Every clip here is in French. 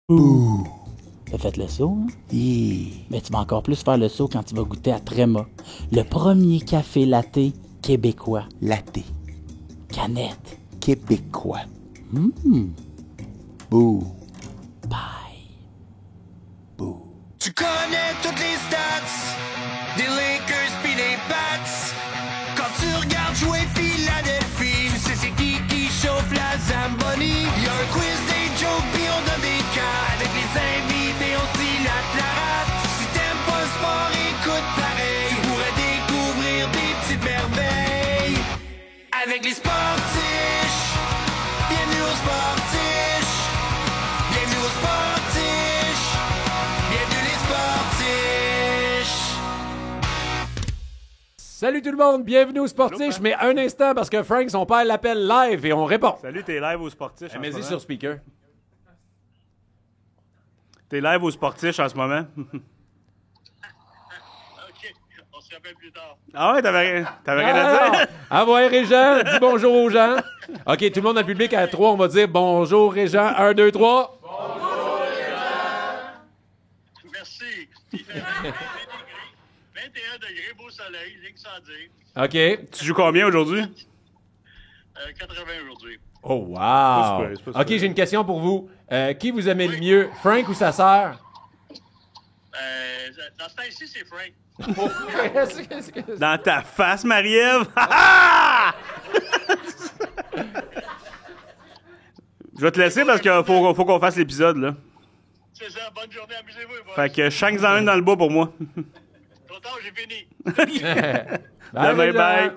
Ouh! T'as fait le saut, hein? Mais tu vas encore plus faire le saut quand tu vas goûter à Tréma, le premier café latte québécois. Latte. Canette. Québécois. Bouh. Bye. Bouh. Tu connais toutes les stats des Lakers pis des Pats. Quand tu regardes jouer Philadelphie, tu sais c'est qui chauffe la Zamboni. Y'a un quiz des jokes pis on donne des cas. Avec les invités on se dilate la rate. Si t'aimes pas le sport, écoute pareil. Tu pourrais découvrir des petites merveilles avec les sportiches. Bienvenue aux sportiches. Bienvenue aux sportiches. Bienvenue les sportiches. Salut tout le monde, bienvenue au Sportiche, mais un instant parce que Frank, son père, l'appelle live et on répond. Salut, t'es live au Sportiche en ce Mets-y moment. sur speaker. T'es live au Sportiche en ce moment. OK, on se rappelle plus tard. Ah ouais, t'avais rien à dire? Envoyez Régent, dis bonjour aux gens. OK, tout le monde dans le public à 3, on va dire bonjour Régent. 1, 2, 3. Merci. Il fait 21 degrés, beau soleil, j'ai que ça à dire. OK. Tu joues combien aujourd'hui? 80 aujourd'hui. Oh, wow. Pas super, c'est pas OK, super. j'ai une question pour vous. Qui vous aimez le mieux, Frank ou sa sœur? Dans ce temps-ci, c'est Frank. Dans ta face, Marie-Ève! Ah! Je vais te laisser parce qu'il faut qu'on fasse l'épisode, là. C'est ça, bonne journée, amusez-vous. Boys. Fait que chaque-en un dans le bas pour moi. Trop tard, j'ai fini. Bye, bye. Bye.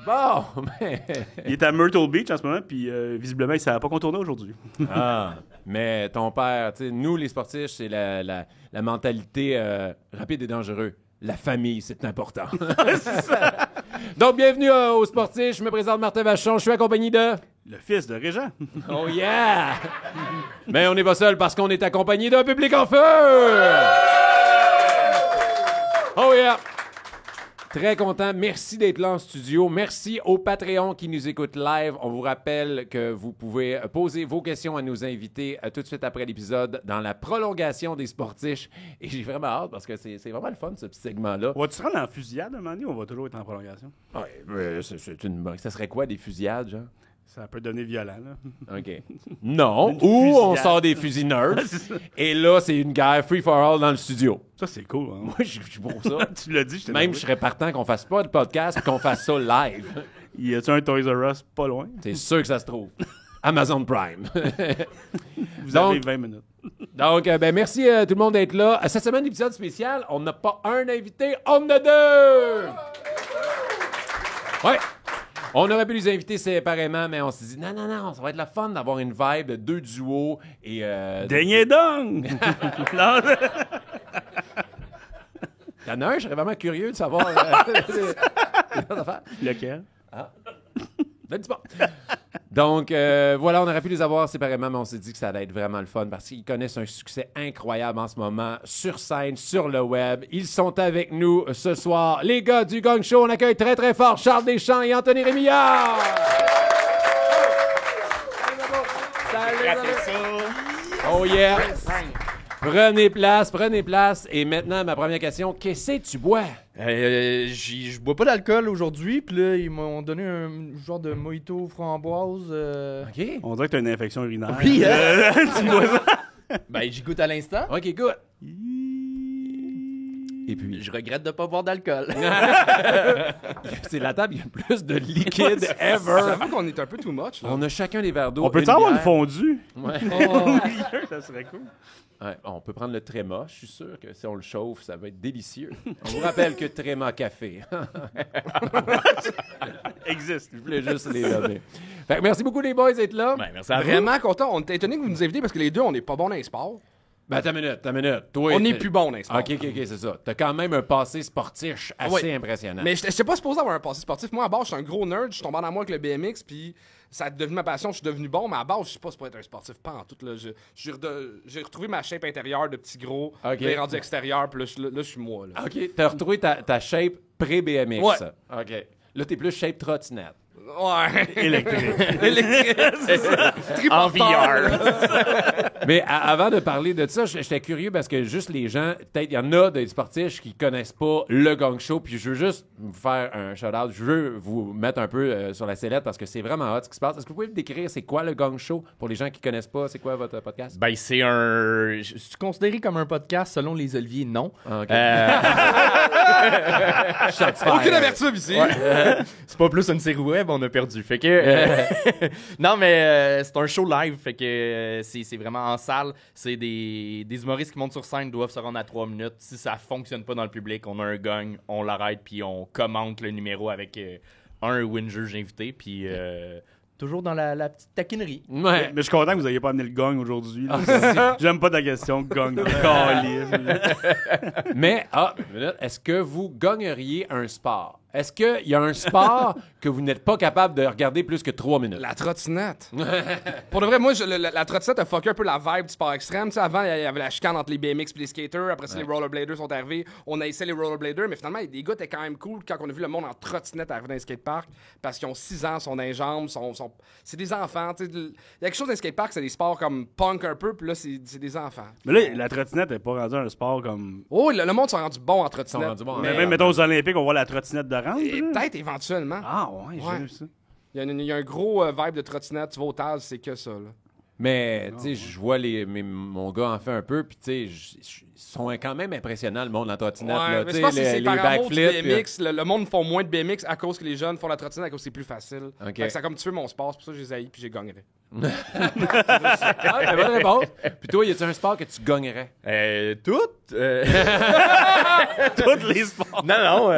Bon, mais... Il est à Myrtle Beach en ce moment, puis visiblement, il ne savait pas qu'on tournait aujourd'hui. Ah, mais ton père, tu sais, nous, les sportifs, c'est la mentalité rapide et dangereux. La famille, c'est important. Donc, bienvenue aux sportifs. Je me présente Martin Vachon. Je suis accompagné de... Le fils de Régent. Oh yeah! Mais on n'est pas seul parce qu'on est accompagné d'un public en feu! Oh yeah! Très content. Merci d'être là en studio. Merci aux Patreons qui nous écoutent live. On vous rappelle que vous pouvez poser vos questions à nos invités tout de suite après l'épisode dans la prolongation des sportiches. Et j'ai vraiment hâte parce que c'est vraiment le fun, ce petit segment-là. On va-tu se rendre en fusillade à un moment donné ou on va toujours être en prolongation? Ouais, ça serait quoi, des fusillades, genre? Ça peut devenir violent, là. OK. Non, Une ou on fusillade. sort des fusils Nerf, et là, c'est une guerre free-for-all dans le studio. Ça, c'est cool, hein? Moi, je suis pour ça. Tu l'as dit, je t'ai Même, demandé. je serais partant qu'on fasse pas de podcast et qu'on fasse ça live. Y a-tu un Toys R Us pas loin? C'est sûr que ça se trouve. Amazon Prime. Vous avez Donc- 20 minutes. Donc, merci tout le monde d'être là. Cette semaine, épisode spécial, on n'a pas un invité, on en a deux! Ouais. On aurait pu les inviter séparément, mais on s'est dit, non, ça va être le fun d'avoir une vibe de deux duos et... Ding et dong! Non, Il y en a un, je serais vraiment curieux de savoir... lequel? Ben, dis pas. Donc, voilà, on aurait pu les avoir séparément, mais on s'est dit que ça allait être vraiment le fun parce qu'ils connaissent un succès incroyable en ce moment sur scène, sur le web. Ils sont avec nous ce soir. Les gars du Gang Show, on accueille très, très fort Charles Deschamps et Anthony Rémillard. Salut. Oh yeah. Prenez place. Et maintenant, ma première question, qu'est-ce que tu bois? Je bois pas d'alcool aujourd'hui, puis là, ils m'ont donné un genre de mojito framboise. OK. On dirait que t'as une infection urinaire. Oui, Tu vois ça? Ben, j'y goûte à l'instant. OK, good. Et puis, Je regrette de pas boire d'alcool. c'est la table, il y a le plus de liquide ever. J'avoue qu'on est un peu too much, là. On a chacun des verres d'eau. On peut-tu avoir une bière. fondue? Ouais. Ça serait cool. Ouais, on peut prendre le Tréma. Je suis sûr que si on le chauffe, ça va être délicieux. On vous rappelle que Tréma Café. Existe. Je voulais juste les nommer. Fait que merci beaucoup les boys d'être là. Merci à Vraiment content. On est étonné que vous nous invitez parce que les deux, on n'est pas bons dans les sports. Ben, t'as une minute. Toi, On n'est t'es- plus bons dans les sports. OK, c'est ça. T'as quand même un passé sportif assez Ouais. impressionnant. Mais je n'étais pas supposé avoir un passé sportif. Moi, à base, je suis un gros nerd. Je suis tombé en amour avec le BMX, puis ça a devenu ma passion. Je suis devenu bon, mais à base, je suis pas supposé être un sportif. Pas en tout. Là. J'ai retrouvé ma shape intérieure de petit gros. Ok. Puis rendu extérieur, puis là, je suis moi. Là. OK, t'as retrouvé ta shape pré-BMX. Ouais. OK. Là, t'es plus shape trottinette. Ouais. Électrique. En VR. Mais avant de parler de ça, j'étais curieux parce que juste les gens, peut-être il y en a des sportifs qui connaissent pas le Gong Show, puis je veux juste vous faire un shout-out. Je veux vous mettre un peu sur la sellette parce que c'est vraiment hot ce qui se passe. Est-ce que vous pouvez me décrire c'est quoi le Gong Show pour les gens qui connaissent pas? C'est quoi votre podcast? Ben, c'est considéré comme un podcast selon les Oliviers, non. Ah, ok. Aucune amertume ici. C'est pas plus une série web, on a perdu. Fait que non, mais c'est un show live, fait que c'est vraiment en salle. C'est des humoristes qui montent sur scène, doivent se rendre à 3 minutes. Si ça fonctionne pas dans le public, on a un gong, on l'arrête puis on commente le numéro avec un ou une juge invité, puis toujours dans la petite taquinerie. Ouais. Mais je suis content que vous n'ayez pas amené le gong aujourd'hui. là. Ah, J'aime pas ta question, gong. Calice. Mais, est-ce que vous gagneriez un sport? Est-ce qu'il y a un sport que vous n'êtes pas capable de regarder plus que 3 minutes? La trottinette. Pour de vrai, moi, la trottinette a fucké un peu la vibe du sport extrême. Tu sais, avant, il y avait la chicane entre les BMX et les skaters. Après ça, les rollerbladers sont arrivés. On a essayé les rollerbladers, mais finalement, les gars étaient quand même cool quand on a vu le monde en trottinette arriver dans les skateparks parce qu'ils ont 6 ans, sont dans les jambes, c'est des enfants. Tu sais. Il y a quelque chose dans les skateparks, c'est des sports comme punk un peu, puis là, c'est des enfants. Mais là, la trottinette n'est pas rendue un sport comme. Oh, le monde s'est rendu bon en Ils sont trottinette. rendus bons, Mais hein? même, mettons, aux Olympiques, on voit la trottinette de rente. Et là. peut-être éventuellement. Ah, ouais, j'ai Ouais. vu ça. Il y a un gros vibe de trottinette. Tu vas au Taz, c'est que ça, là. Mais, tu sais, je vois mon gars en fait un peu, puis tu sais, ils sont quand même impressionnants, le monde de la trottinette. Ouais, là, mais tu je sais, pense que c'est les par amour du backflips. BMX. Le monde font moins de BMX à cause que les jeunes font la trottinette à cause que c'est plus facile. Ok. Fait que ça a comme tué mon sport, c'est pour ça que j'ai haï puis j'ai gagné. Ah, bonne réponse. Puis toi, y a-tu un sport que tu gagnerais? Toutes. Tous les sports. Non,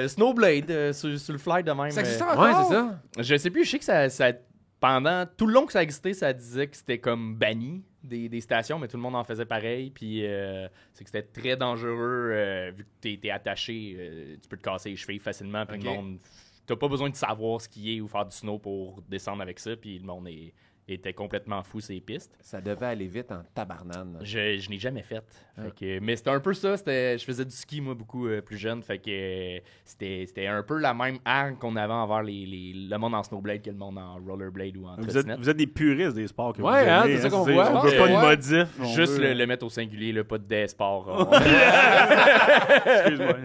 Snowblade, sur le fly de même. Ça existe Ouais, encore? c'est ça. Je sais plus, je sais que ça pendant tout le long que ça existait, ça disait que c'était comme banni des stations, mais tout le monde en faisait pareil. Puis c'est que c'était très dangereux vu que t'es attaché, tu peux te casser les chevilles facilement. Puis Ok. le monde, t'as pas besoin de savoir skier ou faire du snow pour descendre avec ça. Puis le monde était complètement fou ces pistes. Ça devait aller vite en tabarnane. Je n'ai jamais fait. Fait que, mais c'était un peu ça. Je faisais du ski, moi, beaucoup plus jeune. Fait que c'était un peu la même arme qu'on avait envers le monde en snowblade que le monde en rollerblade ou en trottinette. Vous êtes des puristes des sports que vous Ouais, aimez. hein, c'est ça qu'on voit. On veut pas de Ouais. modif. on Juste veut- le mettre au singulier, là, pas de des sports. Excuse-moi.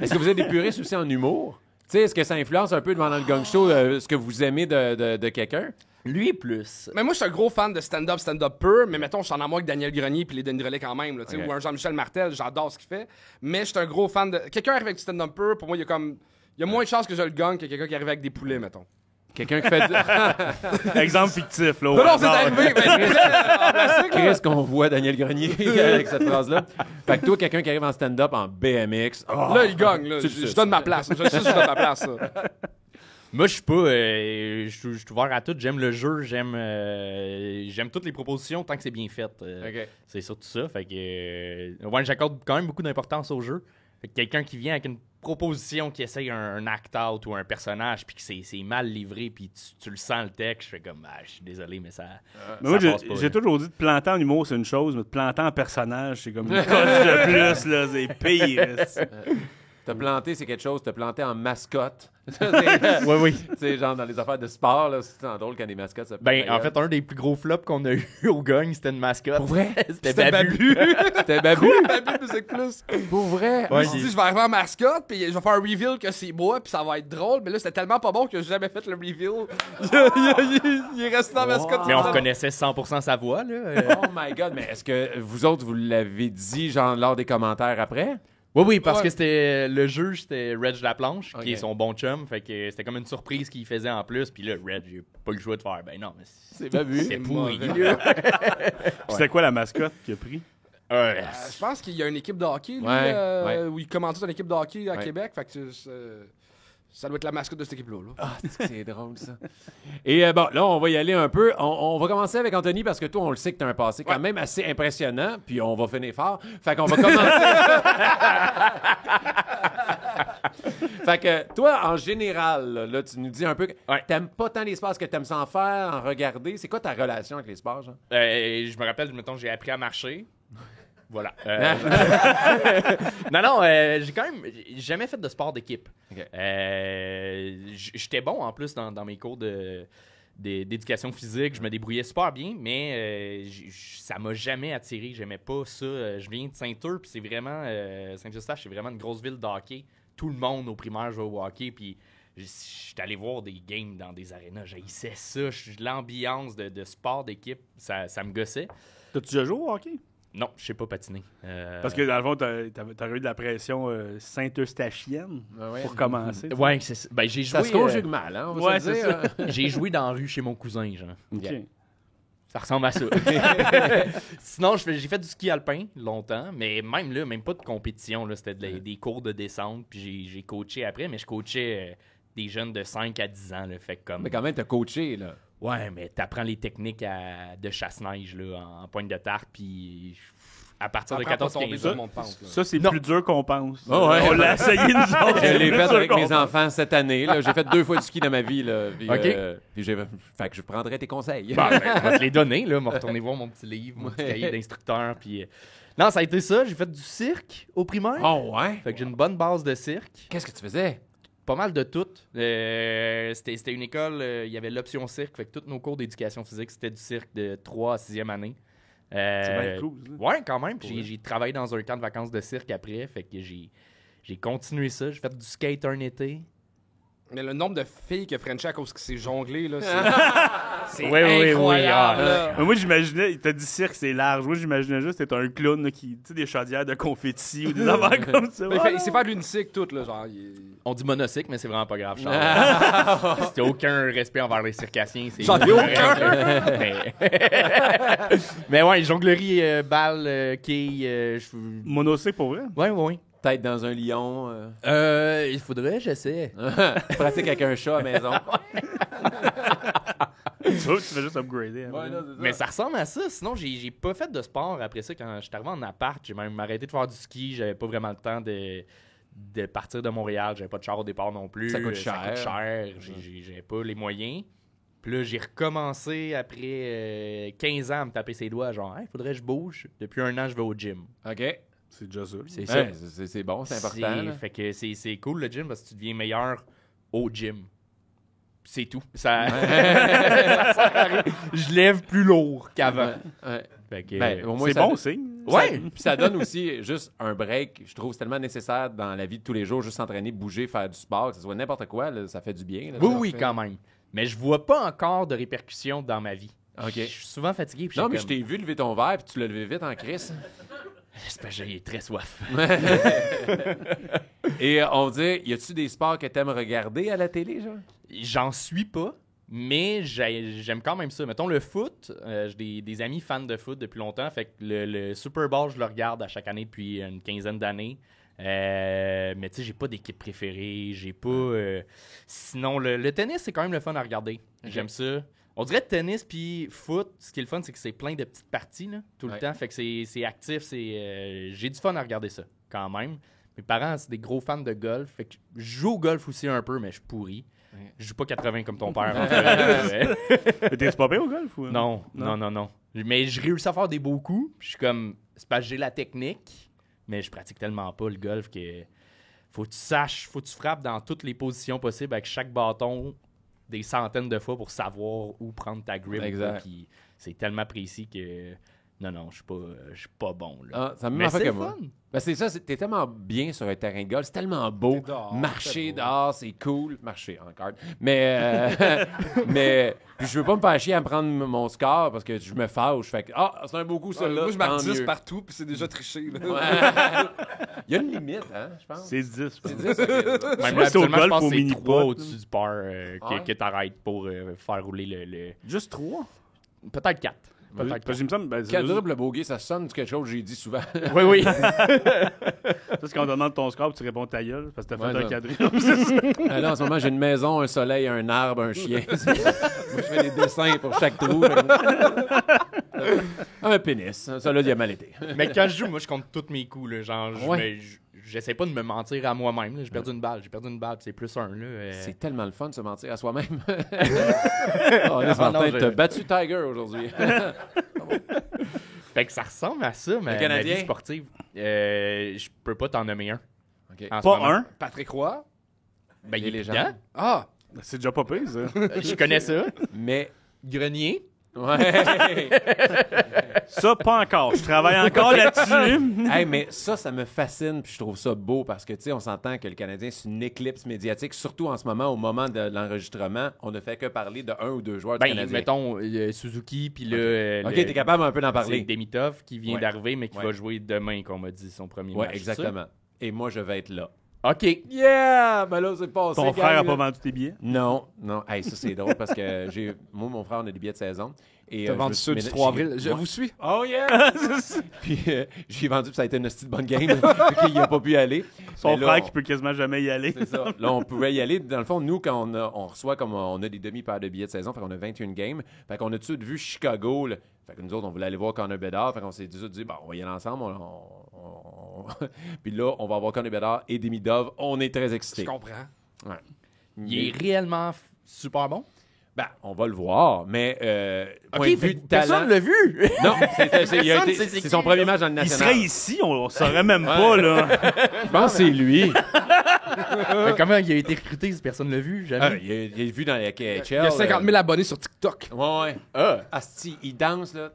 Est-ce que vous êtes des puristes aussi en humour? Tu sais, est-ce que ça influence un peu devant le gang show ce que vous aimez de quelqu'un? Lui, plus. Mais moi, je suis un gros fan de stand-up pur, mais mettons, je suis en amour avec Daniel Grenier puis les Denis Drolet quand même, là, tu sais, Ok. ou un Jean-Michel Martel, j'adore ce qu'il fait. Mais je suis un gros fan de. Quelqu'un arrive avec du stand-up pur, pour moi, il y a moins de chances que je le gagne que quelqu'un qui arrive avec des poulets, mettons. Quelqu'un qui fait Exemple fictif, là. au Non, non, c'est hasard. arrivé, mais en plastique, là. Chris qu'on voit Daniel Grenier avec cette phrase-là. Fait que toi, quelqu'un qui arrive en stand-up en BMX, Là, il gagne, là. Tu le Je sais, donne ma place. Je sais, je donne ma place, ça. Moi, je suis pas. Je suis ouvert à tout. J'aime le jeu. J'aime toutes les propositions tant que c'est bien fait. OK. C'est surtout ça. Fait que. Ouais, j'accorde quand même beaucoup d'importance au jeu. Fait que quelqu'un qui vient avec une proposition qui essaye un act-out ou un personnage, puis que c'est mal livré, puis tu le sens le texte, je fais comme, je suis désolé, mais ça. Mais moi, ça passe pas, j'ai là. toujours dit de planter en humour, c'est une chose, mais de planter en personnage, c'est comme une coche de plus, là. C'est pire. T'as planté, c'est quelque chose. T'as planté en mascotte. Oui. Tu sais, genre dans les affaires de sport, là, c'est drôle quand les mascottes ça Ben, en fait, un des plus gros flops qu'on a eu au gagne, c'était une mascotte. Pour vrai? C'était Babu. C'était Babu. Babu Musique Plus. Pour vrai. Ouais, Je me suis dit, je vais arriver en mascotte, puis je vais faire un reveal que c'est moi, puis ça va être drôle. Mais là, c'était tellement pas bon que j'ai jamais fait le reveal. Il est resté en mascotte. Mais on reconnaissait 100% sa voix, là. Oh my God, mais est-ce que vous autres, vous l'avez dit, genre, lors des commentaires après? Oui, parce Ouais. que c'était le juge, c'était Reg Laplanche, Ok. qui est son bon chum. Fait que c'était comme une surprise qu'il faisait en plus. Puis là, Reg, j'ai pas le choix de faire. Ben non, mais C'est Babu. c'est pourri. mauvais. là. C'était quoi la mascotte qu'il a pris? Je pense qu'il y a une équipe de hockey, lui, Ouais. où il commande une équipe de hockey à Ouais. Québec. Fait que ça doit être la mascotte de cette équipe-là. Là. Ah, c'est drôle, ça. Et bon, là, on va y aller un peu. On va commencer avec Anthony parce que toi, on le sait que tu as un passé quand même assez impressionnant. Puis on va finir fort. Fait qu'on va commencer. Fait que toi, en général, là, tu nous dis un peu que t'aimes pas tant les sports, est-ce que t'aimes s'en faire, en regarder? C'est quoi ta relation avec les sports, genre? Je me rappelle, mettons, j'ai appris à marcher. Voilà. Non, j'ai quand même jamais fait de sport d'équipe. Ok. J'étais bon en plus dans mes cours d'éducation physique. Je me débrouillais super bien, mais ça m'a jamais attiré. J'aimais pas ça. Je viens de Saint-Eustache, puis c'est vraiment... Saint-Eustache, c'est vraiment une grosse ville de hockey. Tout le monde au primaire joue au hockey, puis j'étais allé voir des games dans des arénas. J'haïssais ça. L'ambiance de sport d'équipe, ça me gossait. T'as-tu déjà joué au hockey? Non, je sais pas patiner. Parce que dans le fond, t'aurais eu de la pression Saint-Eustachienne pour commencer. Ouais, c'est ça. Ben, j'ai joué. Ça se conjugue mal, hein? On va Ouais, se le c'est dire. J'ai joué dans la rue chez mon cousin, genre. OK. Ça ressemble à ça. Sinon, j'ai fait du ski alpin longtemps, mais même là, même pas de compétition. Là, c'était des cours de descente, puis j'ai coaché après, mais je coachais des jeunes de 5 à 10 ans. Là, fait que comme... Mais quand même, t'as coaché, là. Ouais, mais t'apprends les techniques de chasse-neige là, en pointe de tarte, puis à partir de 14-15 ans. Ça, c'est plus dur qu'on pense. Oh, ouais. On l'a essayé, nous autres. Je l'ai C'est fait plus avec dur mes qu'on enfants cette année. Là. J'ai fait 2 fois du ski dans ma vie. Là. Puis, OK. Fait que je prendrais tes conseils. Bon, ben, on va te les donner, là. On va retourner voir mon petit livre, mon petit cahier d'instructeur. Puis, non, ça a été ça. J'ai fait du cirque au primaire. Oh, ouais? Fait que j'ai une bonne base de cirque. Qu'est-ce que tu faisais? Pas mal de tout. C'était une école, il y avait l'option cirque. Fait que tous nos cours d'éducation physique, c'était du cirque de 3 à 6e année. C'est bien cool. Ça. Ouais, quand même. Puis j'ai travaillé dans un camp de vacances de cirque après. Fait que j'ai continué ça. J'ai fait du skate un été. Mais le nombre de filles que Frenchie à cause qu'il s'est jonglé, là, c'est Oui, incroyable. là. Mais moi, j'imaginais, il t'a dit cirque, c'est large. Moi, j'imaginais juste que c'était un clown là, qui, tu sais, des chaudières de confetti ou des affaires comme ça. Mais Voilà. il sait faire de l'unicycle tout, là, genre. On dit monocycle, mais c'est vraiment pas grave, Charles. Si t'as aucun respect envers les circassiens, c'est... J'en ai aucun! mais ouais, jonglerie, balle, quilles... Monocycle pour vrai? Ouais. Peut-être dans un lion. Il faudrait, j'essaie. Pratique avec un chat à la maison. Tu fais juste upgrader. Hein, Mais ça ressemble à ça. Sinon, j'ai pas fait de sport après ça. Quand je suis arrivé en appart, j'ai même arrêté de faire du ski. J'avais pas vraiment le temps de partir de Montréal. J'avais pas de char au départ non plus. Ça coûte cher. J'avais pas les moyens. Puis là, j'ai recommencé après 15 ans à me taper ses doigts. Genre, il faudrait que je bouge. Depuis 1 an, je vais au gym. OK. C'est déjà ça. C'est ça. Ouais, c'est bon, c'est important. là. Fait que c'est cool le gym parce que tu deviens meilleur au gym. C'est tout. Ça sert à rien. Je lève plus lourd qu'avant. Ouais. Fait que, Ben, au moins, C'est ça- bon signe. ouais. Puis ça donne aussi juste un break. Je trouve c'est tellement nécessaire dans la vie de tous les jours, juste s'entraîner, bouger, faire du sport, que ce soit n'importe quoi, là, ça fait du bien. là, Oui, ça fait. quand même. Mais je vois pas encore de répercussions dans ma vie. OK. Je suis souvent fatigué. Puis Non, j'ai mais je t'ai vu lever ton verre, puis tu l'as levé vite en crise. C'est parce que j'ai très soif. Et on dit, y a-tu des sports que t'aimes regarder à la télé, genre? J'en suis pas, mais j'aime quand même ça. Mettons le foot, j'ai des amis fans de foot depuis longtemps. Fait que le Super Bowl, je le regarde à chaque année depuis une quinzaine d'années. Mais tu sais, j'ai pas d'équipe préférée. J'ai pas. Sinon, le tennis, c'est quand même le fun à regarder. J'aime ça. On dirait tennis puis foot. Ce qui est le fun, c'est que c'est plein de petites parties là, tout le temps. Fait que c'est actif. J'ai du fun à regarder ça, quand même. Mes parents, c'est des gros fans de golf. Fait que je joue au golf aussi un peu, mais je suis pourri. Je joue pas 80 comme ton père. En fait. Mais t'es pas bien au golf ou? Non. Mais je réussis à faire des beaux coups. Puis je suis comme... C'est parce que j'ai la technique, mais je pratique tellement pas le golf que... Faut que tu saches, faut que tu frappes dans toutes les positions possibles avec chaque bâton des centaines de fois pour savoir où prendre ta grip. Exact. Puis c'est tellement précis que... Non, je suis pas bon. Là. Ah, ça me Mais fait c'est que le moi. fun. Ben, c'est ça, t'es tellement bien sur un terrain de golf, c'est tellement beau. T'es dehors, Marcher c'est beau. dehors, c'est cool. Marcher en carte. Mais puis je veux pas me faire chier à me prendre mon score parce que je me fâche. Fait que, c'est un beau coup, ça là. Moi, je marque tant 10 mieux. partout, puis c'est déjà triché. Là. Ouais. Il y a une limite, hein, je pense. C'est 10. je pense. C'est 10, ok. Même pas si au habituellement, je golf pense ou au que c'est mini-pot, 3 là. au-dessus du par Ouais. que t'arrêtes pour faire rouler le... Juste 3? Peut-être 4. Parce Peut-être que il me semble, ben, c'est Quadruple bogey, ça sonne quelque chose que j'ai dit souvent. Oui. parce qu'on te demande ton score, tu réponds ta gueule, parce que t'as Ouais, fait un ça. quadruple. Là, en ce moment, j'ai une maison, un soleil, un arbre, un chien. Moi, je fais des dessins pour chaque trou. Un pénis. Ça, là, il a mal été. Mais quand je joue, moi, je compte tous mes coups. Là. Genre, Ouais. j'essaie pas de me mentir à moi-même. Là. J'ai perdu une balle, puis c'est plus un. Là. C'est tellement le fun de se mentir à soi-même. Oh, là, Martin, non, t'as battu Tiger aujourd'hui. Fait que ça ressemble à ça, mais ma Canadien? vie sportive. Je peux pas t'en nommer un. OK. en ce Pas moment. un. Patrick Roy. Ben, il est légendes. dedans. Ah! C'est déjà pas pire, ça. Je connais ça. Mais... Grenier. Ouais. Ça, pas encore. Je travaille encore là-dessus. Hey, mais ça me fascine, puis je trouve ça beau parce que, tu sais, on s'entend que le Canadien, c'est une éclipse médiatique, surtout en ce moment, au moment de l'enregistrement, on ne fait que parler de un ou deux joueurs du Ben, Canadien. mettons Suzuki, puis là... OK, t'es capable un peu d'en C'est parler. Demitov qui vient Ouais. d'arriver, mais qui Ouais. va jouer demain, qu'on m'a dit, son premier Oui, match. exactement. Et moi, je vais être là. OK. Yeah! Ben là, c'est passé. Ton frère a gang, pas là. vendu tes billets? Non, non. Hey, ça, c'est drôle parce que moi, mon frère, on a des billets de saison. Et, T'as je vendu me ceux suis- du mais 3 j'ai- avril. Je Ouais. vous suis. Oh yeah! Puis j'ai vendu, puis ça a été une petite bonne game. Il n'a pas pu y aller. Son Mais là, frère on- qui peut quasiment jamais y aller. C'est ça. Là, on pouvait y aller. Dans le fond, nous, quand on reçoit, comme on a des demi-paires de billets de saison, fait qu'on a 21 games. Fait qu'on a tout de vue Chicago. Là. Fait que nous autres, on voulait aller voir Connor Bedard. Fait qu'on s'est dit, bon, on va y aller ensemble. Puis là, on va voir Connor Bedard et Demidov. On est très Je excités. comprends. Ouais. Il est réellement super bon. Ben, on va le voir, mais point de vue de personne talent... l'a vu. Non, Personne sait c'est c'est son qui, premier là. match dans le Il national. serait ici, on saurait même pas, là. Je pense que c'est lui. Mais comment il a été recruté si personne l'a vu? Jamais. Il est vu dans la KHL. Il y a 50 000 abonnés sur TikTok. Ouais, ouais. Asti, il danse, là.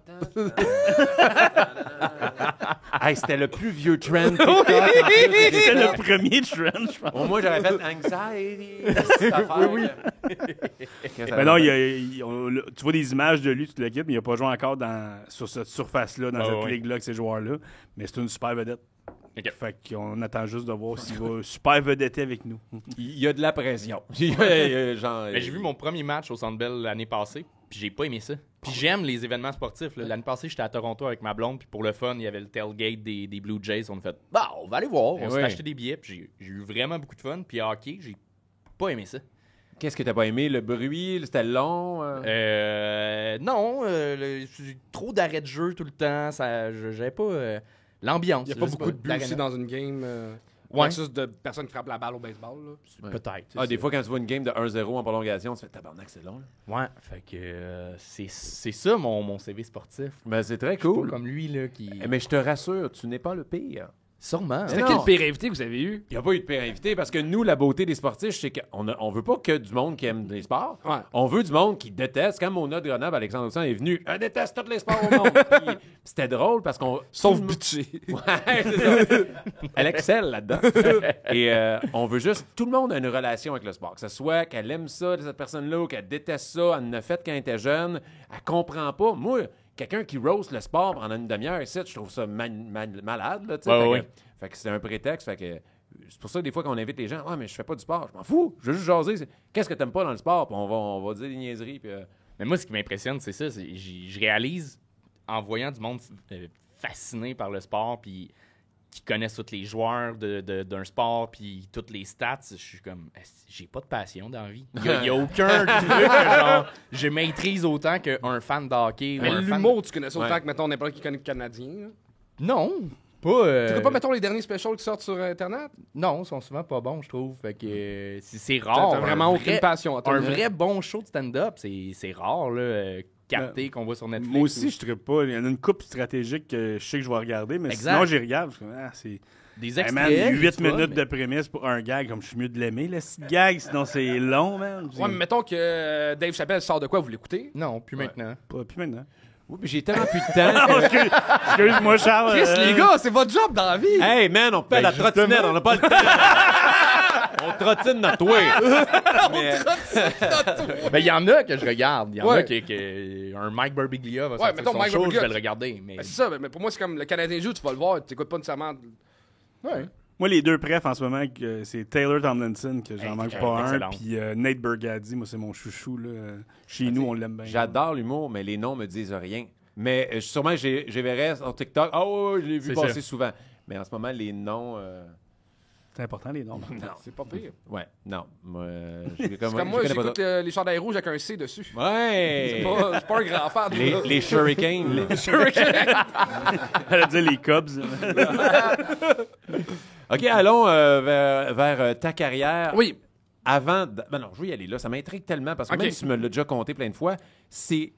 Hey, c'était le plus vieux trend TikTok. C'était le premier trend, je pense. Au moins, j'aurais fait anxiety. Cette affaire, Oui. là. Mais non, tu vois des images de lui, toute l'équipe, mais il n'a pas joué encore sur cette surface-là, dans cette ouais. ligue-là, avec ces joueurs-là. Mais c'est une super vedette. Ok. Fait qu'on attend juste de voir s'il va super vedetter avec nous. Il y a de la pression. Genre, Mais j'ai vu mon premier match au Centre Bell l'année passée, puis j'ai pas aimé ça. Puis j'aime les événements sportifs. Là. L'année passée, j'étais à Toronto avec ma blonde, puis pour le fun, il y avait le tailgate des Blue Jays. On a fait, on va aller voir. Eh On s'est oui. acheté des billets, puis j'ai eu vraiment beaucoup de fun. Puis hockey, j'ai pas aimé ça. Qu'est-ce que t'as pas aimé? Le bruit? C'était long? Non, trop d'arrêts de jeu tout le temps. J'avais pas l'ambiance. Il n'y a pas je sais beaucoup de buts l'arena. aussi dans une game. Ouais. Versus de personnes qui frappent la balle au baseball. Là. Peut-être. Des fois, quand tu vois une game de 1-0 en prolongation, tu fais tabarnak, c'est long. Là. Ouais, fait que c'est ça mon CV sportif. Ben, c'est très Pas cool. comme lui là qui. Mais je te rassure, tu n'es pas le pire. Sûrement. C'était non. quel pire invité que vous avez eu? Il n'y a pas eu de pire invité parce que nous, la beauté des sportifs, c'est qu'on veut pas que du monde qui aime les sports. Ouais. On veut du monde qui déteste. Quand Mona de Grenoble, Alexandre Husson est venu, elle déteste tous les sports au monde. Puis, c'était drôle parce qu'on. Sauf tout le- bitché. Ouais, c'est ça. Elle excelle là-dedans. Et on veut juste. Tout le monde a une relation avec le sport. Que ce soit qu'elle aime ça, cette personne-là, ou qu'elle déteste ça, elle en a fait quand elle était jeune, elle comprend pas. Moi, quelqu'un qui roast le sport pendant une demi-heure ici, je trouve ça malade. Là, tu sais. Ouais, Fait ouais. que- fait que c'est un prétexte. Fait que c'est pour ça que des fois qu'on invite les gens, mais je fais pas du sport. Je m'en fous. Je veux juste jaser. Qu'est-ce que t'aimes pas dans le sport? Puis on va dire des niaiseries. Puis, Mais moi, ce qui m'impressionne, c'est ça. Je réalise, en voyant du monde fasciné par le sport, puis qui connaissent tous les joueurs d'un sport, puis toutes les stats, je suis comme, j'ai pas de passion dans la vie. Il y a aucun truc que genre, je maîtrise autant qu'un fan de hockey. ou Mais un fan l'humour, tu connais ça autant Ouais. que, mettons, n'importe qui connaît le Canadien. là. Non, pas. Tu connais pas, mettons, les derniers specials qui sortent sur Internet? Non, ils sont souvent pas bons, je trouve. Fait que c'est T'as rare. vraiment un aucune vrai- passion à toi. Un vrai bon show de stand-up, c'est rare, là, capté qu'on voit sur Netflix. Moi aussi, ou- je ne pas. Il y en a une coupe stratégique que je sais que je vais regarder, mais Exact. sinon, j'y regarde. Je suis comme, c'est. Des Hey, man, extraits. 8 tu vois, minutes mais- de prémisse pour un gag, comme je suis mieux de l'aimer, le petit gag, sinon c'est long, man. Ouais, mais mettons que Dave Chappelle sort de quoi, vous l'écoutez? Non, plus maintenant. Plus maintenant. oui, puis j'ai tellement plus de temps. Excuse-moi, Charles. Chris, les gars, c'est votre job dans la vie! Hey, man, on fait la trottinette. On n'a pas le temps. On trottine notre way. Mais- Ben, il y en a que je regarde. Il y en Ouais. a que un Mike Birbiglia va sortir mettons son Mike show, Birbiglia, je vais le regarder. Mais... Ben, c'est ça, mais pour moi, c'est comme le Canadien joue, tu vas le voir, tu n'écoutes pas nécessairement. Ouais. Moi, les deux prefs en ce moment, c'est Taylor Tomlinson, que j'en manque pas un, excellent. puis Nate Burgadi, moi, c'est mon chouchou. Là. Chez nous, on l'aime bien. J'adore l'humour, mais les noms me disent rien. Mais sûrement, j'ai verrai sur TikTok. Ah oui, je l'ai vu C'est passer ça. souvent. Mais en ce moment, les noms... C'est important, les noms. non. C'est pas pire. Ouais, non. Moi, C'est comme moi, j'écoute les chandails rouges avec un C dessus. Ouais! C'est pas un grand fan. Les Shurikane. Elle a dit les Cubs. OK, allons vers ta carrière. Oui. Avant... Ben non, je vais y aller là. Ça m'intrigue tellement parce que OK. même si tu me l'as déjà compté plein de fois, c'est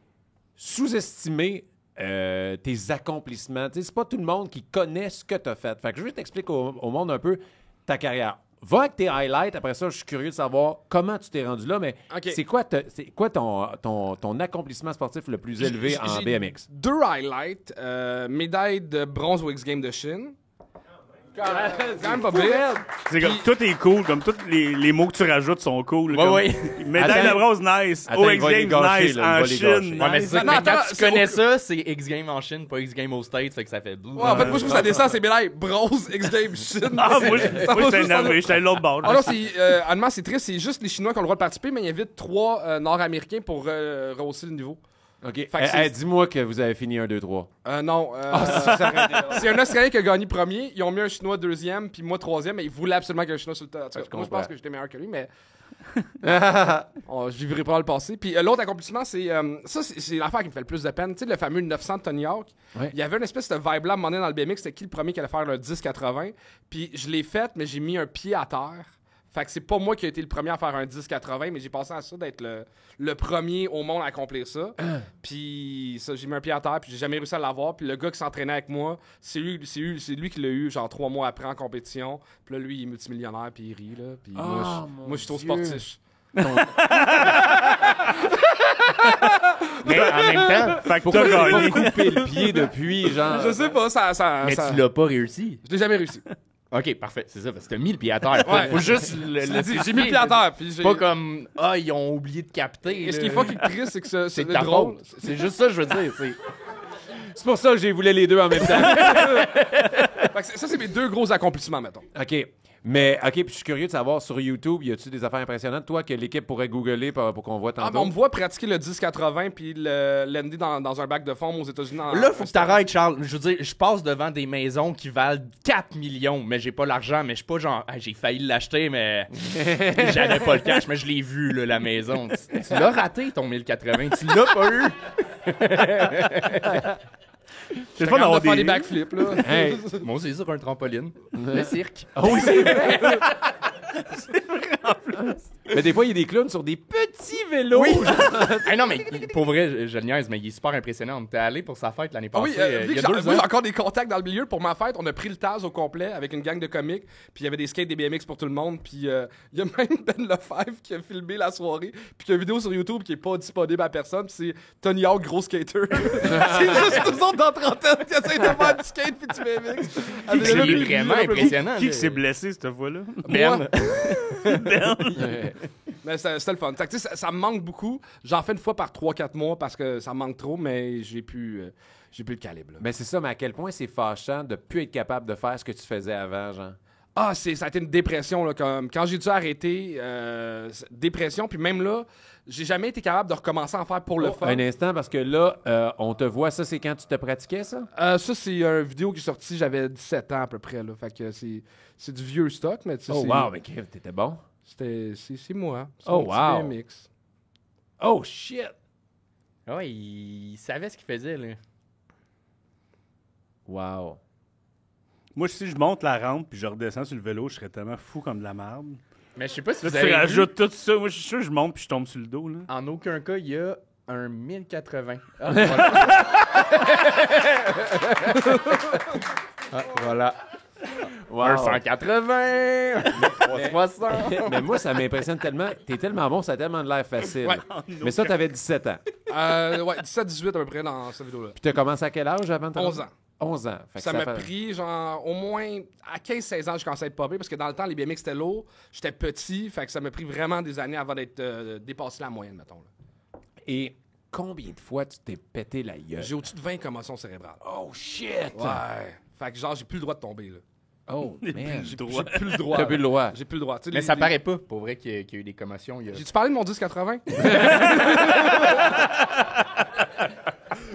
sous-estimé tes accomplissements. Tu sais, c'est pas tout le monde qui connaît ce que tu as fait. Fait que je vais t'expliquer au monde un peu ta carrière. Va avec tes highlights. Après ça, je suis curieux de savoir comment tu t'es rendu là, mais OK. c'est quoi ton accomplissement sportif le plus élevé en J'ai BMX? 2 highlights. Médaille de bronze au X-Games de Chine. Quand même pas pire. C'est comme, tout est cool, comme tous les mots que tu rajoutes sont cool. Ouais, comme, ouais. Médaille de bronze, nice. Attends, il Aux va les X-Games, gâcher, nice. là, il va En les Chine, gâcher. nice. Ouais, mais c'est ça, Non, mais attends, quand tu c'est connais au- ça, c'est X-Game en Chine, pas X-Game aux States, fait que ça fait... Ouais, en fait, moi, je trouve que ça descend, c'est médaille bronze, X-Games Chine. Ah, moi, Ça va j'étais juste énervé, j'étais à l'autre bord. Ah non, honnêtement, c'est triste. C'est juste les Chinois qui ont le droit de participer, mais il invite 3 Nord-Américains pour rehausser le niveau. OK. Fait que c'est- Dis-moi que vous avez fini 1, 2, 3. Non. C'est un Australien qui a gagné premier. Ils ont mis un Chinois deuxième, puis moi troisième, mais ils voulaient absolument qu'un Chinois sur le tas. En tout cas, moi, je pense que j'étais meilleur que lui, mais. Je vivrai pas le passé. Puis l'autre accomplissement, c'est. C'est l'affaire qui me fait le plus de peine. Tu sais, le fameux 900 de Tony Hawk. Ouais. Il y avait une espèce de vibe-là à un moment donné dans le BMX. C'était qui le premier qui allait faire le 10-80. Puis je l'ai fait, mais j'ai mis un pied à terre. Fait que c'est pas moi qui ai été le premier à faire un 10-80, mais j'ai pensé à ça d'être le premier au monde à accomplir ça. Puis ça, j'ai mis un pied à terre, puis j'ai jamais réussi à l'avoir. Puis le gars qui s'entraînait avec moi, c'est lui qui l'a eu, genre 3 mois après en compétition. Puis là, lui, il est multimillionnaire, puis il rit, là. Puis moi, je suis trop sportif. Mais en même temps, fait que Pourquoi tu t'as n'as gagné. pas coupé le pied depuis, genre... Je sais pas, Mais tu l'as pas réussi. Je l'ai jamais réussi. OK, parfait, c'est ça, parce que t'as mis le pied à terre. Ouais. Faut juste J'ai mis le pied à terre, puis j'ai... Pas comme, ils ont oublié de capter. Et ce là. qui est fucking triste, c'est que C'est c'est de ta drôle. faute. C'est juste ça, je veux dire. C'est pour ça que j'ai voulu les deux en même temps. Fait que ça, c'est mes 2 gros accomplissements, mettons. OK. Mais, OK, puis je suis curieux de savoir, sur YouTube, y a-tu des affaires impressionnantes, toi, que l'équipe pourrait googler pour qu'on voit Ah, tantôt? ben, on me voit pratiquer le 10-80 puis l'ND dans un bac de forme aux États-Unis. Là, faut que t'arrêtes, Charles. Je veux dire, je passe devant des maisons qui valent 4 millions, mais j'ai pas l'argent, mais je suis pas genre, j'ai failli l'acheter, mais j'avais pas le cash, mais je l'ai vu, là, la maison. Tu l'as raté, ton 1080. Tu l'as pas eu. C'est Pas pas d'avoir de faire des des... backflips, là. Hey. Moi, c'est sur un trampoline. Le cirque. Ah oui, c'est vrai! Mais des fois, il y a des clowns sur des petits vélos. Oui! Hey, non, mais pour vrai, je le niaise, mais il est super impressionnant. On était allé pour sa fête l'année Ah passée. oui, vu il y que a 2 moi, ans. j'ai encore des contacts dans le milieu. Pour ma fête, on a pris le Taz au complet avec une gang de comiques. Puis il y avait des skates, des BMX pour tout le monde. Puis il y a même Ben Lefebvre qui a filmé la soirée. Puis il y a une vidéo sur YouTube qui est pas disponible à personne. Puis c'est Tony Hawk, gros skater. C'est juste nous autres dans trentaine qui essayent de faire du skate puis du BMX. Avec C'est le milieu vraiment un peu- impressionnant. Qui là. s'est blessé cette fois-là? Ben. Mais c'était le fun. Fait que, tu sais, ça me manque beaucoup. J'en fais une fois par 3-4 mois parce que ça me manque trop, mais j'ai plus le calibre. Là. Mais c'est ça, mais à quel point c'est fâchant de plus être capable de faire ce que tu faisais avant, genre? Ah, ça a été une dépression. Là, comme, quand j'ai dû arrêter, dépression, puis même là, j'ai jamais été capable de recommencer à en faire pour le fun. Un instant, parce que là, on te voit, ça, c'est quand tu te pratiquais, ça? Ça, c'est une vidéo qui est sortie, j'avais 17 ans à peu près. Là, fait que c'est du vieux stock, mais tu sais, Oh, c'est- wow, mais Kev, t'étais bon. c'est moi. C'est Oh, mon petit wow. BMX. Oh, shit! Ouais, il savait ce qu'il faisait, là. Wow. Moi, si je monte la rampe puis je redescends sur le vélo, je serais tellement fou comme de la merde. Mais je sais pas si Là, vous tu avez vu, rajoutes tout ça. Moi, je suis sûr que je monte puis je tombe sur le dos. Là. en aucun cas, il y a un 1080. Ah, voilà. Wow. Un 180, 360. Mais moi, ça m'impressionne tellement. T'es tellement bon, ça a tellement de l'air facile. Ouais. Mais ça, t'avais 17 ans. Ouais, 17-18 à peu près dans cette vidéo-là. Puis t'as commencé à quel âge avant de 11 ans. 11 ans. Fait que Ça m'a fait- pris, genre, au moins, à 15-16 ans, je commençais à être popé, parce que dans le temps, les BMX, c'était lourd. J'étais petit, fait que ça m'a pris vraiment des années avant d'être dépassé la moyenne, mettons. Là. Et combien de fois tu t'es pété la gueule? J'ai au-dessus de 20 commotions cérébrales. Oh, shit! Ouais. Fait que, genre, j'ai plus le droit de tomber, là. Oh, man. J'ai plus le droit. T'as plus le droit. J'ai plus le droit. Tu sais, Mais ça paraît pas, pour vrai, qu'il y a eu des commotions. J'ai-tu parlé de mon 10-80?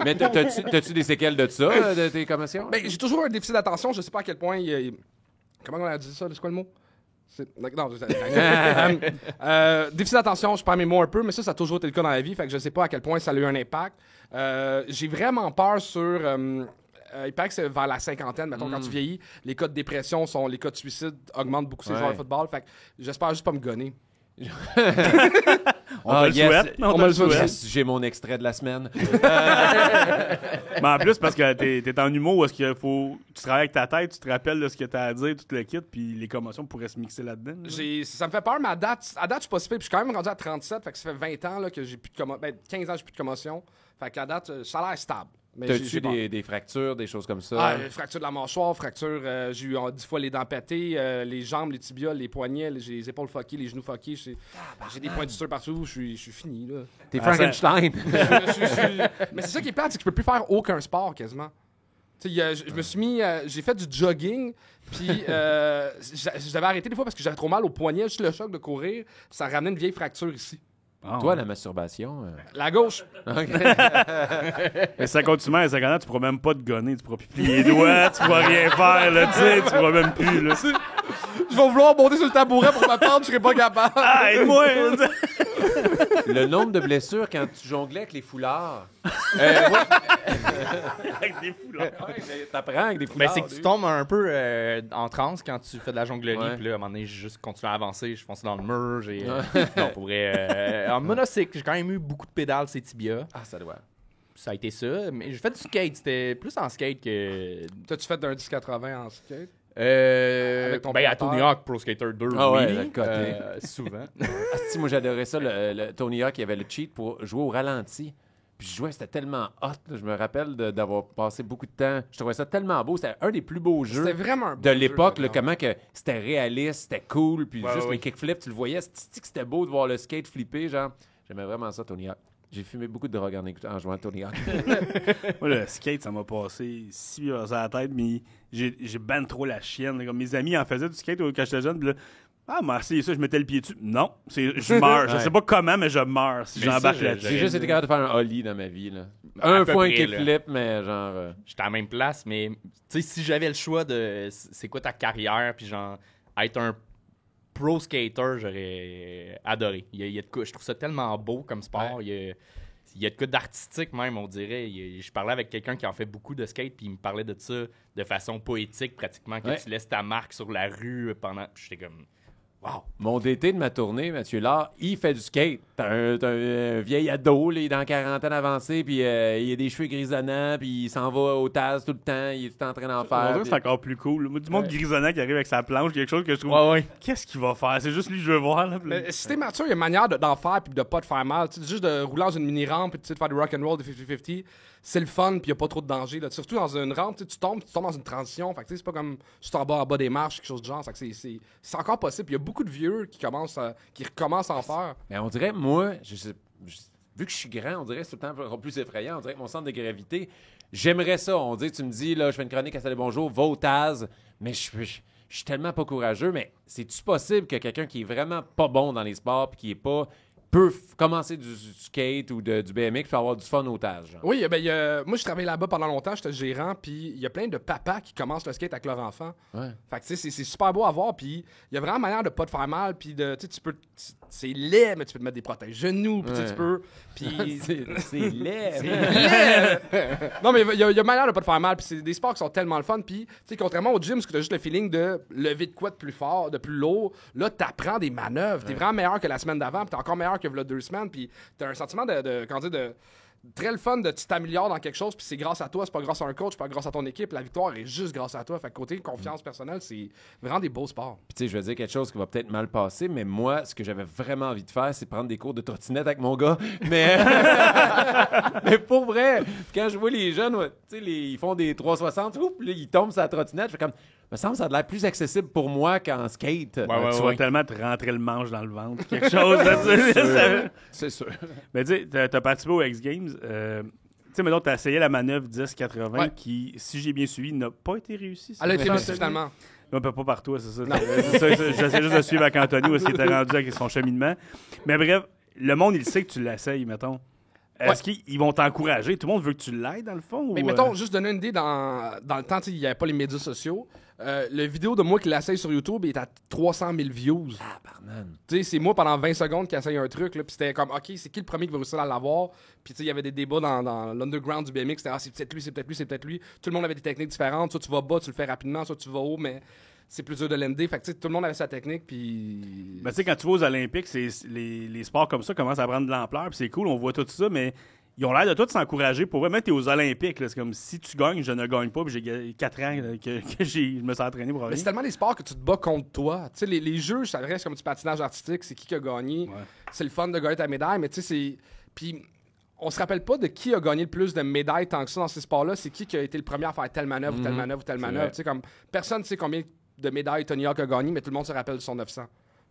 Mais t'as-tu des séquelles de ça, de tes commotions? Ben, j'ai toujours un déficit d'attention. Je sais pas à quel point comment on a dit ça? C'est quoi le mot? Non, déficit d'attention, je perds mes mots un peu, mais ça a toujours été le cas dans la vie. Fait que je sais pas à quel point ça a eu un impact. J'ai vraiment peur sur... il paraît que c'est vers la cinquantaine, mettons, quand tu vieillis, les cas de dépression, les cas de suicide augmentent beaucoup ces Ouais. joueurs de football. Fait que j'espère juste pas me gonner. On te le souhaite. On te le souhaite. Yes, j'ai mon extrait de la semaine. Mais en plus, parce que t'es en humour où est-ce qu'il faut. Tu travailles avec ta tête, tu te rappelles de ce que t'as à dire, tout le kit, puis les commotions pourraient se mixer là-dedans. Là. Ça me fait peur, mais à date, je suis pas si pire, puis je suis quand même rendu à 37, fait que ça fait 20 ans là, que j'ai plus de commotion. 15 ans, j'ai plus de commotion. Fait qu'à date, ça a l'air stable. Mais T'as-tu des fractures, des choses comme ça? Fracture de la mâchoire, j'ai eu 10 fois les dents pétées, les jambes, les tibias, les poignets, j'ai les épaules fuckées, les genoux fuckés. J'ai des points de suture partout, je suis fini. Là. T'es Frankenstein! Mais c'est ça qui est plate, c'est que je peux plus faire aucun sport quasiment. Je me suis mis, j'ai fait du jogging, puis j'avais arrêté des fois parce que j'avais trop mal au poignet, juste le choc de courir, ça ramenait une vieille fracture ici. Toi, la masturbation... La gauche. Mais ça continue, à 50 ans, tu pourras même pas te gonner, tu pourras plus plier les doigts, tu pourras rien faire, là, tu sais, tu pourras même plus, là. Je vais vouloir monter sur le tabouret pour ma pente, je serai pas capable. Ah, aide-moi! Le nombre de blessures quand tu jonglais avec les foulards. Avec des foulards. T'apprends avec des Ben, foulards. c'est que tu tombes un peu en transe quand tu fais de la jonglerie. Ouais. Puis là, à un moment donné, j'ai juste continué à avancer. Je fonçais dans le mur. Non, pour vrai. En monocycle, j'ai quand même eu beaucoup de pédales, ces tibias. Ah, ça doit. Ça a été ça. Mais j'ai fait du skate. C'était plus en skate que. T'as-tu fait d'un 10-80 en skate? Avec ton à pointeur. Tony Hawk Pro Skater 2, Ah ouais, oui. le côté. Souvent. Si, moi, j'adorais ça. Le Tony Hawk, il y avait le cheat pour jouer au ralenti. Puis je jouais, c'était tellement hot. Là. Je me rappelle d'avoir passé beaucoup de temps. Je trouvais ça tellement beau. C'était un des plus beaux jeux C'était vraiment un beau de jeu, l'époque. là, Comment que c'était réaliste, c'était cool. Puis Ouais, juste ouais. les kickflips, tu le voyais. C'était beau de voir le skate flipper. Genre, j'aimais vraiment ça, Tony Hawk. J'ai fumé beaucoup de drogue en jouant à Tony Hawk. Moi, le skate, ça m'a passé 6 heures à la tête, mais j'ai ben trop la chienne. Comme mes amis en faisaient du skate quand j'étais jeune, puis là, merci, ça, je mettais le pied dessus. Non, je meurs. Je sais pas comment, mais je meurs si Mais j'embarque ça, là-dessus. J'ai juste été capable de faire un ollie dans ma vie. Là. À Un peu fois un près, là. kickflip, mais genre... J'étais à la même place, mais tu sais, si j'avais le choix de c'est quoi ta carrière, puis genre être un pro skater, j'aurais adoré. Il y a de quoi, je trouve ça tellement beau comme sport. Il y a de quoi d'artistique même, on dirait. Je parlais avec quelqu'un qui en fait beaucoup de skate, puis il me parlait de ça de façon poétique, pratiquement, que tu laisses ta marque sur la rue pendant. Puis j'étais comme. Wow! Mon DT de ma tournée, Mathieu Lard, il fait du skate. T'as un vieil ado, là, il est dans la quarantaine avancée, puis il a des cheveux grisonnants, puis il s'en va au Taz tout le temps, il est tout le temps en train d'en On faire. dirait que c'est encore plus cool. Moi, du monde grisonnant qui arrive avec sa planche, quelque chose que je trouve. Ouais. Qu'est-ce qu'il va faire? C'est juste lui que je veux voir. Là. Mais si t'es mature, il y a une manière d'en faire puis de pas te faire mal. Tu sais, juste de rouler dans une mini-rampe et de faire du rock'n'roll de 50-50, c'est le fun puis il n'y a pas trop de danger. Là. Surtout dans une rampe, tu tombes dans une transition. Fait que c'est pas comme juste en bas des marches, quelque chose de genre. Fait que c'est encore possible. Il y a beaucoup de vieux qui recommencent à en faire. Mais on dirait, moi, vu que je suis grand, on dirait que c'est tout le temps encore plus effrayant. On dirait que mon centre de gravité, j'aimerais ça. On dirait que tu me dis, là, je fais une chronique à Salut Bonjour, va au Taz, mais je suis tellement pas courageux. Mais c'est-tu possible que quelqu'un qui est vraiment pas bon dans les sports puis qui est pas... peut commencer du skate ou du BMX puis avoir du fun au Taz, genre? Oui, moi, je travaillais là-bas pendant longtemps, j'étais gérant, puis il y a plein de papas qui commencent le skate avec leur enfant. Ouais. Fait que, tu sais, c'est super beau à voir, puis il y a vraiment manière de pas te faire mal, puis tu peux... C'est laid, mais tu peux te mettre des protège-genoux, puis tu peux... Puis... c'est laid. Non, mais il y a manière de pas te faire mal, puis c'est des sports qui sont tellement le fun, puis, tu sais, contrairement au gym, parce que t'as juste le feeling de lever de quoi de plus fort, de plus lourd, là, t'apprends des manœuvres, t'es vraiment meilleur que la semaine d'avant, puis t'es encore meilleur que v'là 2 semaines, puis t'as un sentiment de très le fun de tu t'améliores dans quelque chose, puis c'est grâce à toi, c'est pas grâce à un coach, c'est pas grâce à ton équipe, la victoire est juste grâce à toi. Fait que côté confiance personnelle, c'est vraiment des beaux sports. Puis tu sais, je vais dire quelque chose qui va peut-être mal passer, mais moi, ce que j'avais vraiment envie de faire, c'est prendre des cours de trottinette avec mon gars. Mais, mais pour vrai, quand je vois les jeunes, tu sais, ils font des 360, oups, là, ils tombent sur la trottinette, je fais comme, me semble que ça a l'air plus accessible pour moi qu'en skate. Tu vas tellement te rentrer le manche dans le ventre, quelque chose. C'est sûr. Mais tu sais, t'as participé aux X-Games. Tu sais, maintenant, t'as essayé la manœuvre 10-80 qui, si j'ai bien suivi, n'a pas été réussie. Elle a été réussie finalement. Non, pas par toi, c'est ça. J'essaie juste de suivre avec Anthony où est-ce qu'il était rendu avec son cheminement. Mais bref, le monde, il sait que tu l'essayes, mettons. Est-ce qu'ils vont t'encourager? Tout le monde veut que tu l'aides, dans le fond? Mais mettons, juste donner une idée, dans le temps, il n'y avait pas les médias sociaux. Le vidéo de moi qui l'essaye sur YouTube est à 300 000 views. Ah, pardon. Tu sais, c'est moi pendant 20 secondes qui essaye un truc, là, puis c'était comme, OK, c'est qui le premier qui va réussir à l'avoir? Puis tu sais, il y avait des débats dans l'underground du BMX, c'était, c'est peut-être lui, c'est peut-être lui, c'est peut-être lui. Tout le monde avait des techniques différentes. Soit tu vas bas, tu le fais rapidement, soit tu vas haut, mais c'est plus dur de l'ender. Fait que tu sais, tout le monde avait sa technique, puis... Ben, tu sais, quand tu vas aux Olympiques, les sports comme ça commencent à prendre de l'ampleur, puis c'est cool, on voit tout ça, mais ils ont l'air de tous s'encourager. Pour vrai, t'es aux Olympiques, là, c'est comme si tu gagnes, je ne gagne pas, puis j'ai 4 ans que je me suis entraîné pour Mais rien. c'est tellement des sports que tu te bats contre toi. Tu sais, les jeux, ça reste comme du patinage artistique, c'est qui a gagné. Ouais. C'est le fun de gagner ta médaille, mais tu sais, c'est... Puis on se rappelle pas de qui a gagné le plus de médailles tant que ça dans ces sports-là. C'est qui a été le premier à faire telle manœuvre, ou telle manœuvre, ou telle manœuvre. Tu sais, comme personne ne sait combien de médailles Tony Hawk a gagné, mais tout le monde se rappelle de son 900.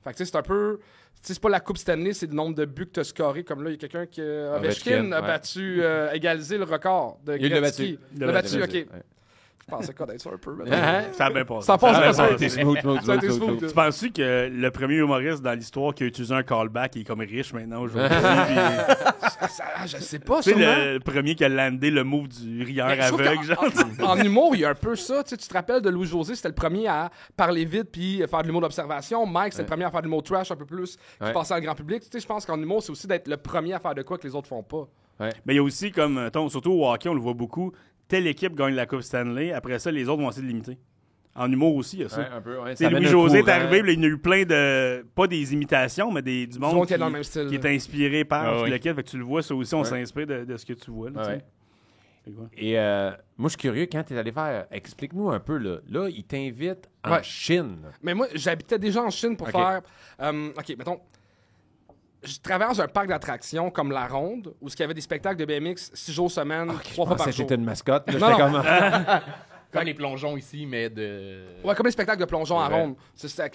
Fait que tu sais, c'est un peu... Tu sais, c'est pas la Coupe Stanley, c'est le nombre de buts que tu as scoré. Comme là, il y a quelqu'un qui... Ovechkin a battu, égalisé le record de Il l'a Gretzky. battu. Il l'a battu, OK. Ouais. Je pensais connaître ça un peu. Ça a bien passé. Ça passe, a ça bien passe. passé. Ça a été smooth. Tu penses-tu que le premier humoriste dans l'histoire qui a utilisé un callback il est comme riche maintenant aujourd'hui? Je sais pas, Tu sais, sûrement. le premier qui a landé le move du rieur Mais je trouve aveugle, genre. en humour, il y a un peu ça. Tu sais, tu te rappelles de Louis-José, c'était le premier à parler vite puis faire de l'humour d'observation. Mike, c'est le premier à faire de l'humour trash un peu plus, qui passait à le grand public. Tu sais, je pense qu'en humour, c'est aussi d'être le premier à faire de quoi que les autres font pas. Mais il y a aussi, comme, surtout au hockey, on le voit beaucoup, telle équipe gagne la Coupe Stanley, après ça, les autres vont essayer de l'imiter. En humour aussi, il y a ça. Ouais, un peu, ouais. Tu sais, Ça mène un Louis-José est courant. arrivé, puis là, il y a eu plein de... Pas des imitations, mais du monde qui est dans le même style. qui est inspiré par Ah oui. lequel. Fait que tu le vois, ça aussi, on Ouais. s'inspire de ce que tu vois. Là, tu sais. Ouais. Fait quoi? Et moi, je suis curieux, quand tu es allé faire... Explique-nous un peu, là. Là, ils t'invitent en Ouais. Chine. Mais moi, j'habitais déjà en Chine pour Ok. faire... OK, mettons... Je travaillais dans un parc d'attractions comme La Ronde, où il y avait des spectacles de BMX 6 jours semaine, 3 Je fois par pensais que jour. c'était une mascotte. Là, Non, j'étais non. comme... Comme les plongeons ici, mais de. Ouais, comme les spectacles de plongeon à Ouais. ronde.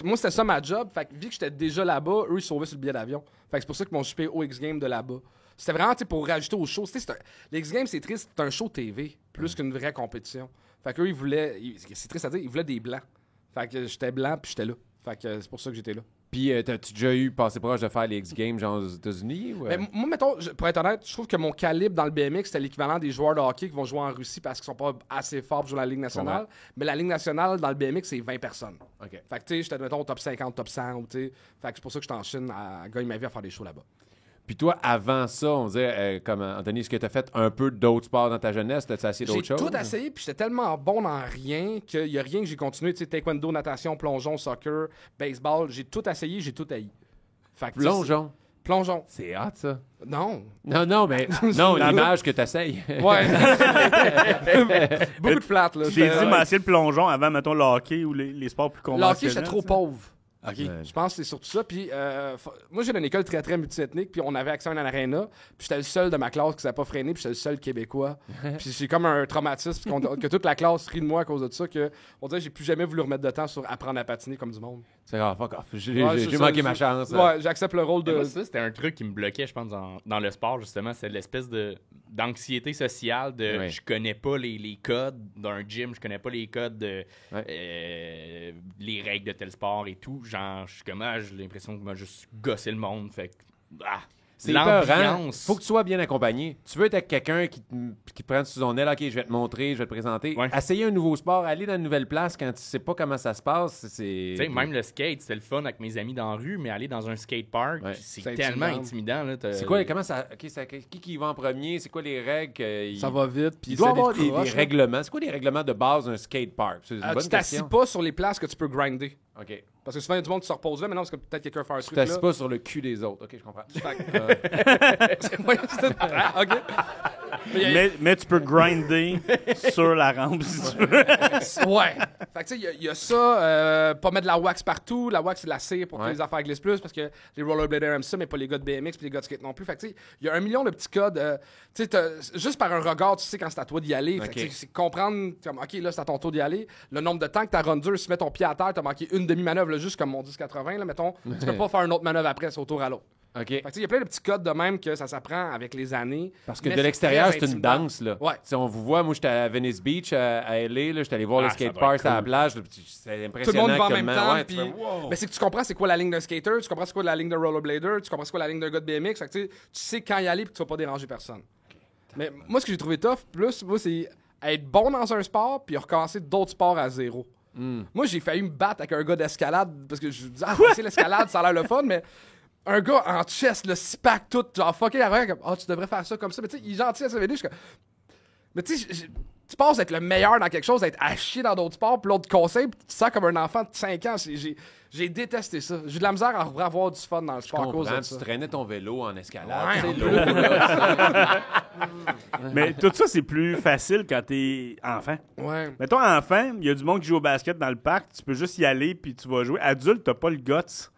Moi, c'était ça ma job. Fait que vu que j'étais déjà là-bas, eux, ils sauvaient sur le billet d'avion. Fait que c'est pour ça qu'ils m'ont chipé au X-Games de là-bas. C'était vraiment, tu sais, pour rajouter au show. Les X-Games, c'est triste, c'est un show TV, plus qu'une vraie compétition. Fait qu'eux, ils voulaient, c'est triste à dire, ils voulaient des blancs. Fait que j'étais blanc, puis j'étais là. Fait que c'est pour ça que j'étais là. Puis, t'as-tu déjà passé proche de faire les X-Games, genre aux États-Unis? Ou, Mais moi, mettons, pour être honnête, je trouve que mon calibre dans le BMX, c'était l'équivalent des joueurs de hockey qui vont jouer en Russie parce qu'ils sont pas assez forts pour jouer dans la Ligue nationale. Mais la Ligue nationale, dans le BMX, c'est 20 personnes. OK. Fait que, tu sais, j'étais, mettons, top 50, top 100, ou tu sais. Fait que c'est pour ça que j'étais en Chine à gagner ma vie à faire des shows là-bas. Puis toi, avant ça, on disait, comme Anthony, est-ce que tu as fait un peu d'autres sports dans ta jeunesse? T'as-tu essayé J'ai d'autres choses? tout essayé, puis j'étais tellement bon dans rien qu'il y a rien que j'ai continué. Tu sais, taekwondo, natation, plongeon, soccer, baseball, j'ai tout essayé, j'ai tout haï. Fait que, tu sais, Plongeon. Plongeon. C'est hot, ça. Non. Non, mais non, l'image que tu essayes. Ouais. Beaucoup de flat, là. Tu t'es dit, mais essayer le plongeon avant, mettons, le hockey ou les sports plus Le conventionnels. hockey, j'étais trop tu sais. pauvre. OK. Je pense que c'est surtout ça. Puis, moi, j'ai une école très, très multiethnique. Puis, on avait accès à un aréna. Puis, j'étais le seul de ma classe qui s'est pas freiné. Puis, j'étais le seul Québécois. Puis, j'ai comme un traumatisme que toute la classe rit de moi à cause de ça. Que on dirait que j'ai plus jamais voulu remettre de temps sur apprendre à patiner comme du monde. C'est grave, fuck off. J'ai Ouais, c'est ça, manqué ma chance. Ouais, j'accepte le rôle Mais de. moi, ça, c'était un truc qui me bloquait, je pense, dans le sport, justement. C'est l'espèce d'anxiété sociale de Ouais. je connais pas les codes d'un gym, je connais pas les codes de les règles de tel sport et tout. Genre, je suis comme, j'ai l'impression que m'a juste gossé le monde. Fait que, C'est épeurant. l'ambiance. Faut que tu sois bien accompagné. Tu veux être avec quelqu'un qui te prenne sous son aile. OK, je vais te montrer, je vais te présenter. Ouais. Essayer un nouveau sport, aller dans une nouvelle place quand tu sais pas comment ça se passe, c'est... Tu sais, même le skate, c'était le fun avec mes amis dans la rue, mais aller dans un skate park, Ouais. c'est C'est tellement intimidant. intimidant. Là, C'est quoi, comment ça... OK, qui va en premier? C'est quoi les règles? Ça va vite. Puis Il doit y c'est avoir des croches, là. règlements. C'est quoi les règlements de base d'un skate park? C'est une bonne Tu t'assis question. pas sur les places que tu peux grinder. OK. Parce que souvent, il y a du monde qui se repose là, mais non, parce que peut-être quelqu'un fait un Tu truc là. t'assis pas sur le cul des autres. OK, je comprends. Ouais, OK. Mais tu peux grinder sur la rampe si tu veux. Ouais. Fait que tu sais, il y a ça, pas mettre de la wax partout. La wax, c'est de la cire pour que Ouais. les affaires glissent plus, parce que les rollerbladers aiment ça, mais pas les gars de BMX puis les gars de skate non plus. Fait que tu sais, il y a 1 million de petits codes. Tu sais, juste par un regard, tu sais quand c'est à toi d'y aller. Fait que, Ok. tu sais, c'est comprendre, comme, OK, là, c'est à ton tour d'y aller. Le nombre de temps que t'as rendu, si tu mets ton pied à terre, t'as manqué une demi-manœuvre, là, juste comme mon 10-80, là, mettons. Tu peux pas faire une autre manœuvre après, c'est au tour à l'autre. OK. Fait que, tu sais, il y a plein de petits codes de même que ça s'apprend avec les années. Parce que Mais de l'extérieur, très c'est une intimidant. danse, là. Ouais. Tu sais, on vous voit, moi, j'étais à Venice Beach, à LA, là, j'étais allé voir le Ah, ça doit skatepark être à la cool. plage. C'est Tout le impressionnant. monde va en même comment- temps. ouais, Puis, tu fais, wow. mais c'est que tu comprends c'est quoi la ligne d'un skater, tu comprends c'est quoi la ligne d'un rollerblader, tu comprends c'est quoi la ligne d'un gars de BMX. Fait que, tu sais quand y aller puis tu vas pas déranger personne. Mais moi, ce que j'ai trouvé tough, plus, moi, c'est être bon dans un sport puis recommencer d'autres sports à zéro. Moi, j'ai failli me battre avec un gars d'escalade parce que je me dis, c'est l'escalade, ça a l'air le fun, mais un gars en chest, le six-pack, tout, genre fucké, avant, comme, tu devrais faire ça comme ça. Mais tu sais, il est gentil à se véder, je suis comme. Mais tu sais, tu passes d'être le meilleur dans quelque chose, d'être à chier dans d'autres sports, puis l'autre conseil, puis tu te sens comme un enfant de 5 ans. J'ai détesté ça. J'ai de la misère à avoir du fun dans le sport à cause de ça. Tu traînais ton vélo en escalade. Ouais, c'est en lourd, là. Mais tout ça, c'est plus facile quand t'es enfant. Ouais. Mettons, enfant, il y a du monde qui joue au basket dans le parc, tu peux juste y aller puis tu vas jouer. Adulte, t'as pas le guts.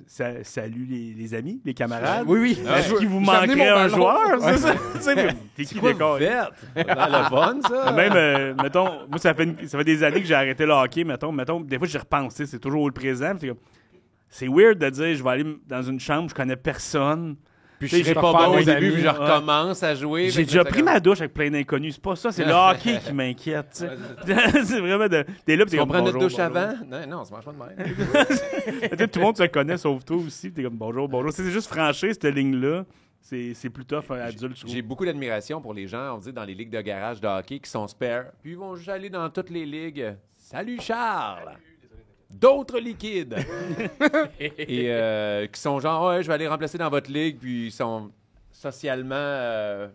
Salut les amis, les camarades. Oui. Est-ce qu'il vous J'ai amené manquerait mon un ballon. joueur? C'est ça? Tu sais, t'es qui d'accord? Dans le fun, ça. Même, mettons, moi, ça fait des années que j'ai arrêté le hockey, mettons, des fois, j'y repense, tu sais, c'est toujours le présent. C'est weird de dire, je vais aller dans une chambre, je connais personne. Puis je serais pas bon au début, puis je recommence à jouer. J'ai déjà pris ma douche avec plein d'inconnus. C'est pas ça, c'est le hockey qui m'inquiète. Tu sais. C'est vraiment de. T'es là, pis t'es On comme prend notre bonjour, douche bonjour. avant? Non, ça marche pas de même. Peut-être tout le monde se connaît sauf toi aussi. Pis t'es comme bonjour. C'est juste franchir cette ligne-là. C'est plus tough, un adulte, je trouve. J'ai beaucoup d'admiration pour les gens, on dit, dans les ligues de garage de hockey qui sont spares. Puis ils vont juste aller dans toutes les ligues. Salut Charles! D'autres liquides! Et qui sont genre, ouais, je vais aller remplacer dans votre ligue, puis ils sont socialement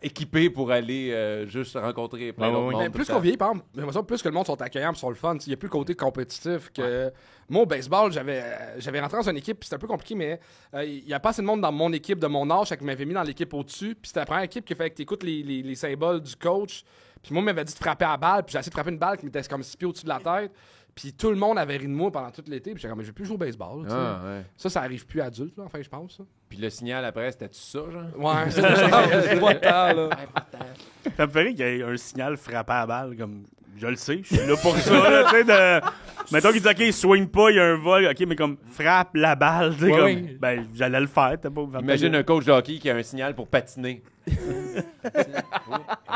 équipés pour aller juste rencontrer plein d'autres Mais monde. plus tout qu'on le vieillit, par exemple, j'ai l'impression plus que le monde sont accueillants et sont le fun. Il n'y a plus le côté compétitif. Que moi, au baseball, j'avais rentré dans une équipe, puis c'était un peu compliqué, mais il n'y a pas assez de monde dans mon équipe de mon âge, fait qu'ils m'avaient mis dans l'équipe au-dessus. Puis c'était la première équipe qui fait que tu écoutes les symboles du coach. Puis moi, il m'avait dit de frapper à la balle, puis j'ai essayé de frapper une balle qui m'était comme 6 pieds au-dessus de la tête. Puis tout le monde avait ri de moi pendant tout l'été. Puis j'étais comme, mais je vais plus jouer au baseball. Tu sais. ouais. Ça arrive plus adulte, là, enfin, je pense. Ça. Puis le signal après, c'était-tu ça, genre? Ouais, c'est pas tant, là. Ça me fait rire qu'il y ait un signal frappé à la balle, comme. Je le sais, je suis là pour ça, là, tu sais, de... Mettons qu'il dit, OK, il swing pas, il y a un vol, OK, mais comme, frappe la balle, tu sais, comme... oui. Ben, j'allais le faire, t'as pas... Imagine un coach de hockey qui a un signal pour patiner.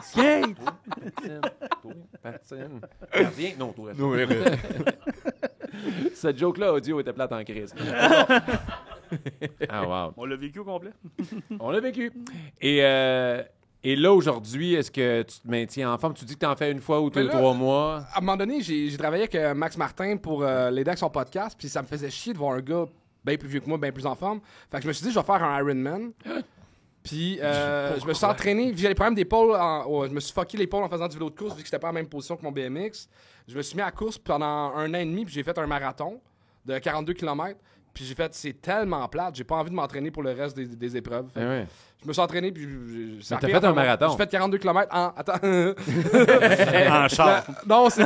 Skate! Patine. Gardien? Non, tout reste. Cette joke-là, audio, était plate en crise. Ah, wow. On l'a vécu au complet? On l'a vécu. Et là, aujourd'hui, est-ce que tu te maintiens en forme? Tu dis que tu en fais une fois ou tous les 3 mois. À un moment donné, j'ai travaillé avec Max Martin pour l'aider avec son podcast, puis ça me faisait chier de voir un gars bien plus vieux que moi, bien plus en forme. Fait que je me suis dit, je vais faire un Ironman. Puis je me suis entraîné, vu que j'avais des problèmes d'épaule, je me suis fucké l'épaule en faisant du vélo de course, vu que c'était pas la même position que mon BMX. Je me suis mis à la course pendant 1 an et demi, puis j'ai fait un marathon de 42 km. Puis j'ai fait, c'est tellement plate, j'ai pas envie de m'entraîner pour le reste des épreuves. Fait que je me suis entraîné, puis... Mais t'as fait un marathon. J'ai fait 42 km en... Attends. En char. Non, c'est...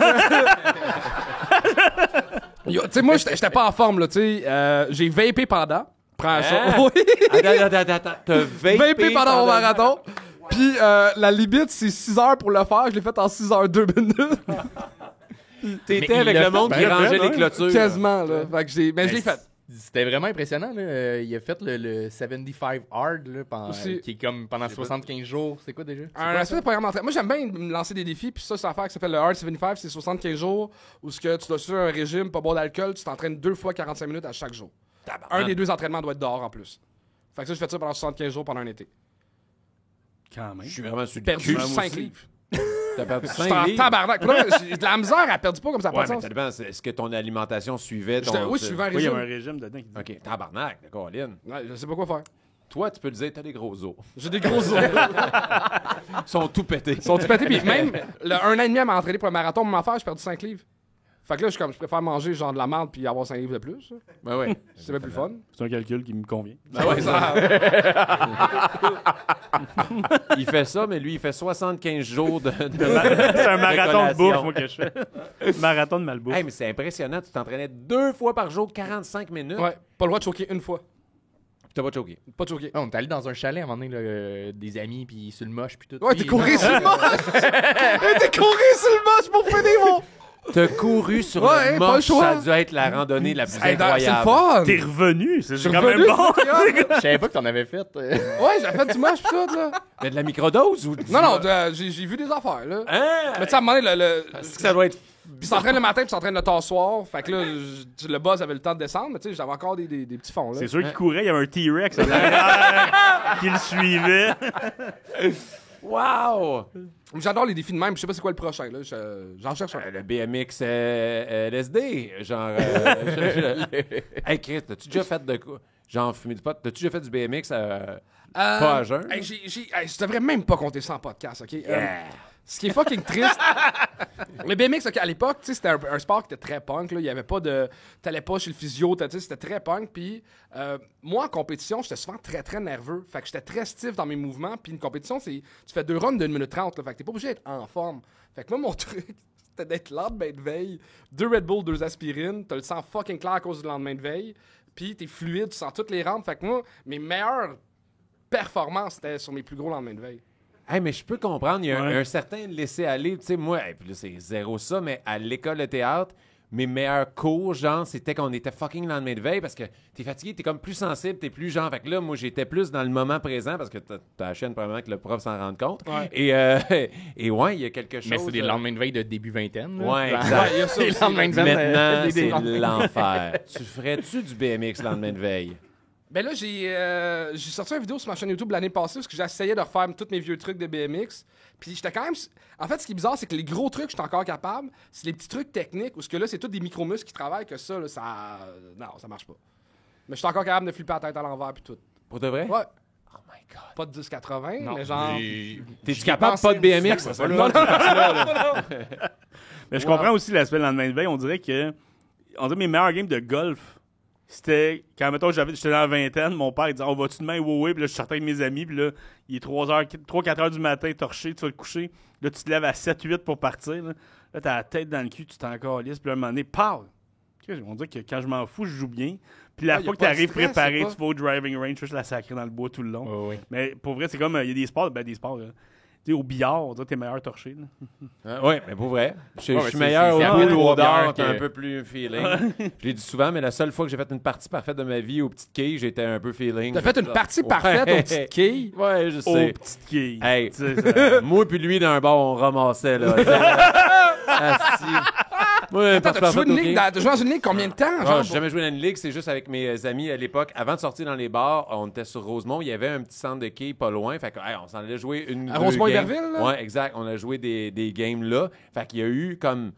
Tu sais, moi, j'étais pas en forme, là, tu sais. J'ai vapé pendant. Prends un shot. Oui. Attends. T'as Vapé pendant mon marathon. Puis la limite, c'est 6 heures pour le faire. Je l'ai fait en 6 heures 2 minutes. T'étais Mais avec il le l'a monde fait qui bien rangeait fait, les hein. clôtures. Quasiment, là. Fait que je l'ai fait. C'était vraiment impressionnant. Là. Il a fait le 75 hard là, Aussi. qui est comme pendant 75 jours. C'est quoi déjà? Un aspect de programme d'entraînement. Moi, j'aime bien me lancer des défis. Puis ça, c'est une affaire qui s'appelle le Hard 75. C'est 75 jours où ce que tu dois suivre un régime, pas boire d'alcool. Tu t'entraînes 2 fois 45 minutes à chaque jour. Un des 2 entraînements doit être dehors en plus. Fait que ça, je fais ça pendant 75 jours pendant un été. Quand même. Je suis vraiment sur le Perdu cul. 5 livres. T'as perdu Je suis 5 en livres. tabarnak. Pour là, j'ai de la misère à perdre du poids comme ça. Ouais, mais ça dépend. Est-ce que ton alimentation suivait ton... Oui, je suivais un Oui, il y régime. a un régime dedans qui dit. OK, tabarnak, d'accord, Lynn. Ouais, je sais pas quoi faire. Toi, tu peux le dire, t'as des gros os. J'ai des gros os. Ils sont tout pétés. Ils sont tout pétés. Puis même, le 1 an et demi à m'entraîner pour le marathon, même affaire, j'ai perdu 5 livres. Fait que là, je préfère manger genre de la merde puis avoir 5 livres de plus. Ben oui. C'est bien plus fun. C'est un calcul qui me convient. Ah ouais, ça. Il fait ça, mais lui, il fait 75 jours de... C'est un marathon de collation. bouffe, moi, que je fais. Marathon de malbouffe. Hey, mais c'est impressionnant. Tu t'entraînais 2 fois par jour, 45 minutes. Ouais, pas le droit de choquer une fois. Puis t'as pas choqué. Pas de choquer. Ah, on est allé dans un chalet à un moment donné, là, des amis, puis sur le moche, puis tout. Ouais, Puis- t'es couru sur le moche! T'es couru sur le moche pour finir mon... T'as couru sur Ouais, le pas le moche. choix. Ça a dû être la randonnée la plus C'est le incroyable. fun! T'es revenu, c'est Je suis quand même revenu, bon. c'est hot. Je savais pas que t'en avais fait. Ouais, j'ai fait du moche pis tout, là. Mais de la microdose ou... Non, j'ai vu des affaires, là. Hein? Mais tu sais, à un moment donné, Est-ce que ça doit être... Puis s'entraîne le matin, puis s'entraîne le tard soir. Fait que là, le boss avait le temps de descendre, mais tu sais, j'avais encore des petits fonds, là. C'est sûr qu'il courait, il y avait un T-Rex à l'arrière qui le suivait. Wow! J'adore les défis de même, je sais pas c'est quoi le prochain, là. J'en cherche un. Le BMX LSD, genre... Hey, Chris, t'as-tu déjà fait de quoi? Genre, fumé du pot, t'as-tu déjà fait du BMX pas à jeun? Hey, je devrais même pas compter ça en podcast, OK? Ce qui est fucking triste. Le BMX, à l'époque, tu sais, c'était un sport qui était très punk. Là. Il y avait pas de. T'allais pas chez le physio, c'était très punk. Puis moi, en compétition, j'étais souvent très, très nerveux. Fait que j'étais très stiff dans mes mouvements. Puis une compétition, c'est. Tu fais 2 runs d'1 minute 30. Là. Fait que t'es pas obligé d'être en forme. Fait que moi, mon truc, c'était d'être lendemain de veille. 2 Red Bull, 2 aspirines. T'as le sang fucking clair à cause du lendemain de veille. Puis t'es fluide, tu sens toutes les rampes. Fait que moi, mes meilleures performances, c'était sur mes plus gros lendemains de veille. Hey, mais je peux comprendre, il y a un certain laisser-aller. Tu sais, moi, puis là, c'est zéro ça, mais à l'école de théâtre, mes meilleurs cours, genre, c'était qu'on était fucking le lendemain de veille parce que t'es fatigué, t'es comme plus sensible, t'es plus genre. Fait que là, moi, j'étais plus dans le moment présent parce que t'as la chaîne, probablement que le prof s'en rende compte. Ouais. Et ouais, il y a quelque chose. Mais c'est des lendemains de veille de début vingtaine. Là. Ouais, exact. Il y a ça aussi. Maintenant, c'est l'enfer. Tu ferais-tu du BMX lendemain de veille? Ben là, j'ai sorti une vidéo sur ma chaîne YouTube l'année passée parce que j'essayais de refaire tous mes vieux trucs de BMX. Puis j'étais quand même... En fait, ce qui est bizarre, c'est que les gros trucs, j'étais encore capable. C'est les petits trucs techniques où ce que là, c'est tous des micro-muscles qui travaillent que ça, là, ça... Non, ça marche pas. Mais j'étais encore capable de flipper la tête à l'envers puis tout. Pour de vrai? Ouais. Oh my God. Pas de 10-80, mais genre... T'es-tu capable pas de BMX? Ça serait non. Mais je comprends aussi l'aspect de lendemain de veille. On dirait mes meilleurs games de golf, c'était quand, mettons, j'étais dans la vingtaine, mon père il disait, on va-tu demain? Oui. Puis là, je sortais avec mes amis, puis là, il est 3-4 heures du matin, torché, tu vas te coucher. Là, tu te lèves à 7-8 pour partir. Là, t'as la tête dans le cul, tu t'en calisses, puis là, à un moment donné, parle! On dirait que quand je m'en fous, je joue bien. Puis la fois que t'arrives préparé, tu vas au driving range, je la sacrée dans le bois tout le long. Oh, oui. Mais pour vrai, c'est comme, il y a des sports, tu sais, au billard, on dirait que t'es meilleur torché. Oui, mais pour vrai. Je suis c'est meilleur au après bout, au dehors, que... un peu plus feeling. Je l'ai dit souvent, mais la seule fois que j'ai fait une partie parfaite de ma vie aux petites quilles, j'étais un peu feeling. T'as fait une partie parfaite aux petites quilles? Ouais, je sais. Aux petites quilles. Hey, moi puis lui, d'un bord, on ramassait, là. Ouais, Attends, t'as joué dans une ligue combien de temps? Genre, j'ai jamais joué dans une ligue, c'est juste avec mes amis à l'époque. Avant de sortir dans les bars, on était sur Rosemont, il y avait un petit centre de quilles pas loin. Fait que, on s'en allait jouer une. À Rosemont-Iberville, là? Ouais, exact. On a joué des games là. Fait qu'il y a eu comme